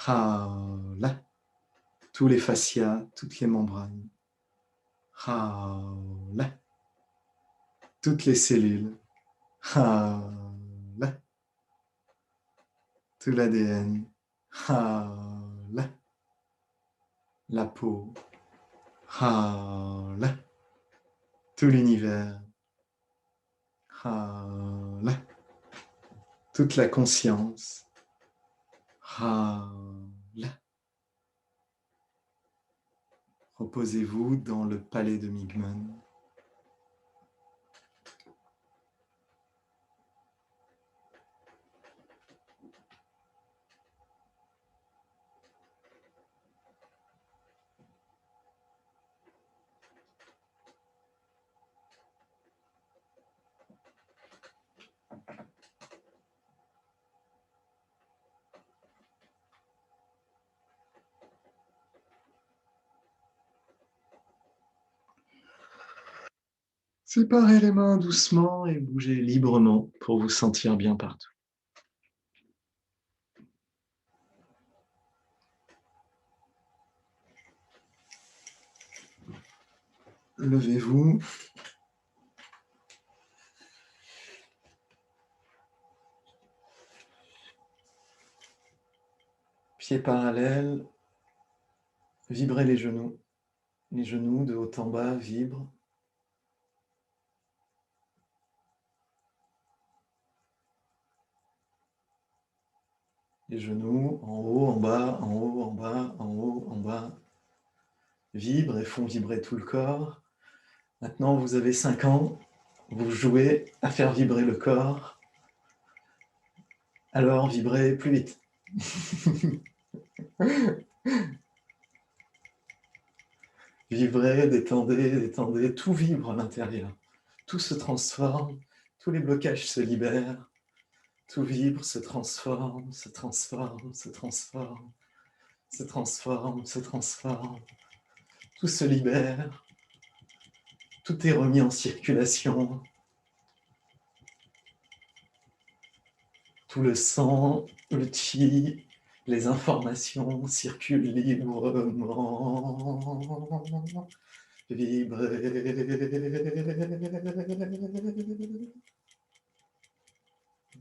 Ha-la. Tous les fascias, toutes les membranes. Ha-la. Toutes les cellules. Ha-la. Tout l'ADN. Ha-la. La peau. Ha-la. Tout l'univers. Ha-la. Toute la conscience. Ha-la. Reposez-vous dans le palais de Migmen. Séparez les mains doucement et bougez librement pour vous sentir bien partout. Levez-vous. Pieds parallèles. Vibrez les genoux. Les genoux de haut en bas vibrent. Les genoux en haut, en bas, en haut, en bas, en haut, en bas. Vibrent et font vibrer tout le corps. Maintenant, vous avez 5 ans. Vous jouez à faire vibrer le corps. Alors, vibrez plus vite. Vibrez, détendez, détendez. Tout vibre à l'intérieur. Tout se transforme. Tous les blocages se libèrent. Tout vibre, se transforme, se transforme, se transforme, se transforme, se transforme. Tout se libère. Tout est remis en circulation. Tout le sang, le chi, les informations circulent librement. Vibrez.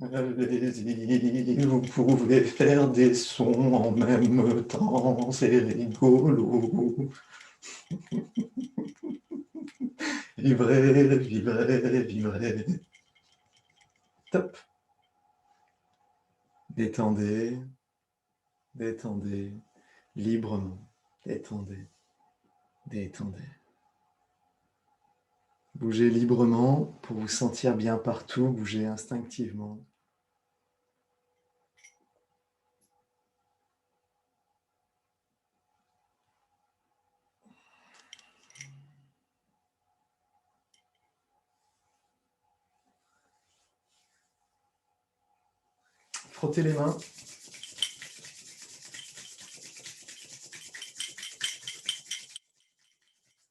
Allez-y, vous pouvez faire des sons en même temps, c'est rigolo. Vibrez, vibrez, vibrez. Top. Détendez, détendez, librement. Détendez, détendez. Bougez librement pour vous sentir bien partout, bougez instinctivement. Frottez les mains.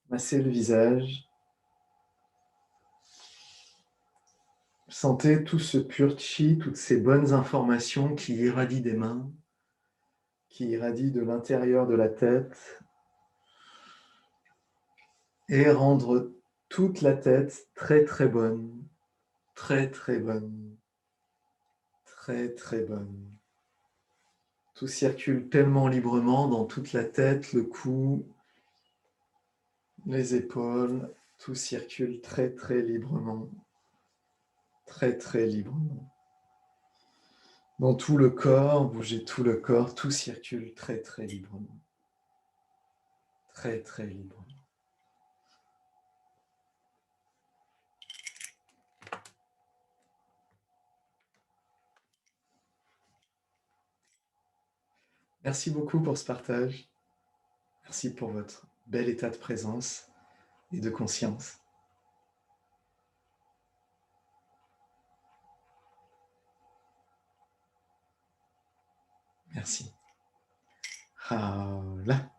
Massez le visage. Sentez tout ce pur chi, toutes ces bonnes informations qui irradient des mains, qui irradient de l'intérieur de la tête, et rendre toute la tête très très bonne, très très bonne, très très bonne. Tout circule tellement librement dans toute la tête, le cou, les épaules, tout circule très très librement, très très librement. Dans tout le corps, bougez tout le corps, tout circule très très librement, très très librement. Merci beaucoup pour ce partage. Merci pour votre bel état de présence et de conscience. Merci. Ah, là.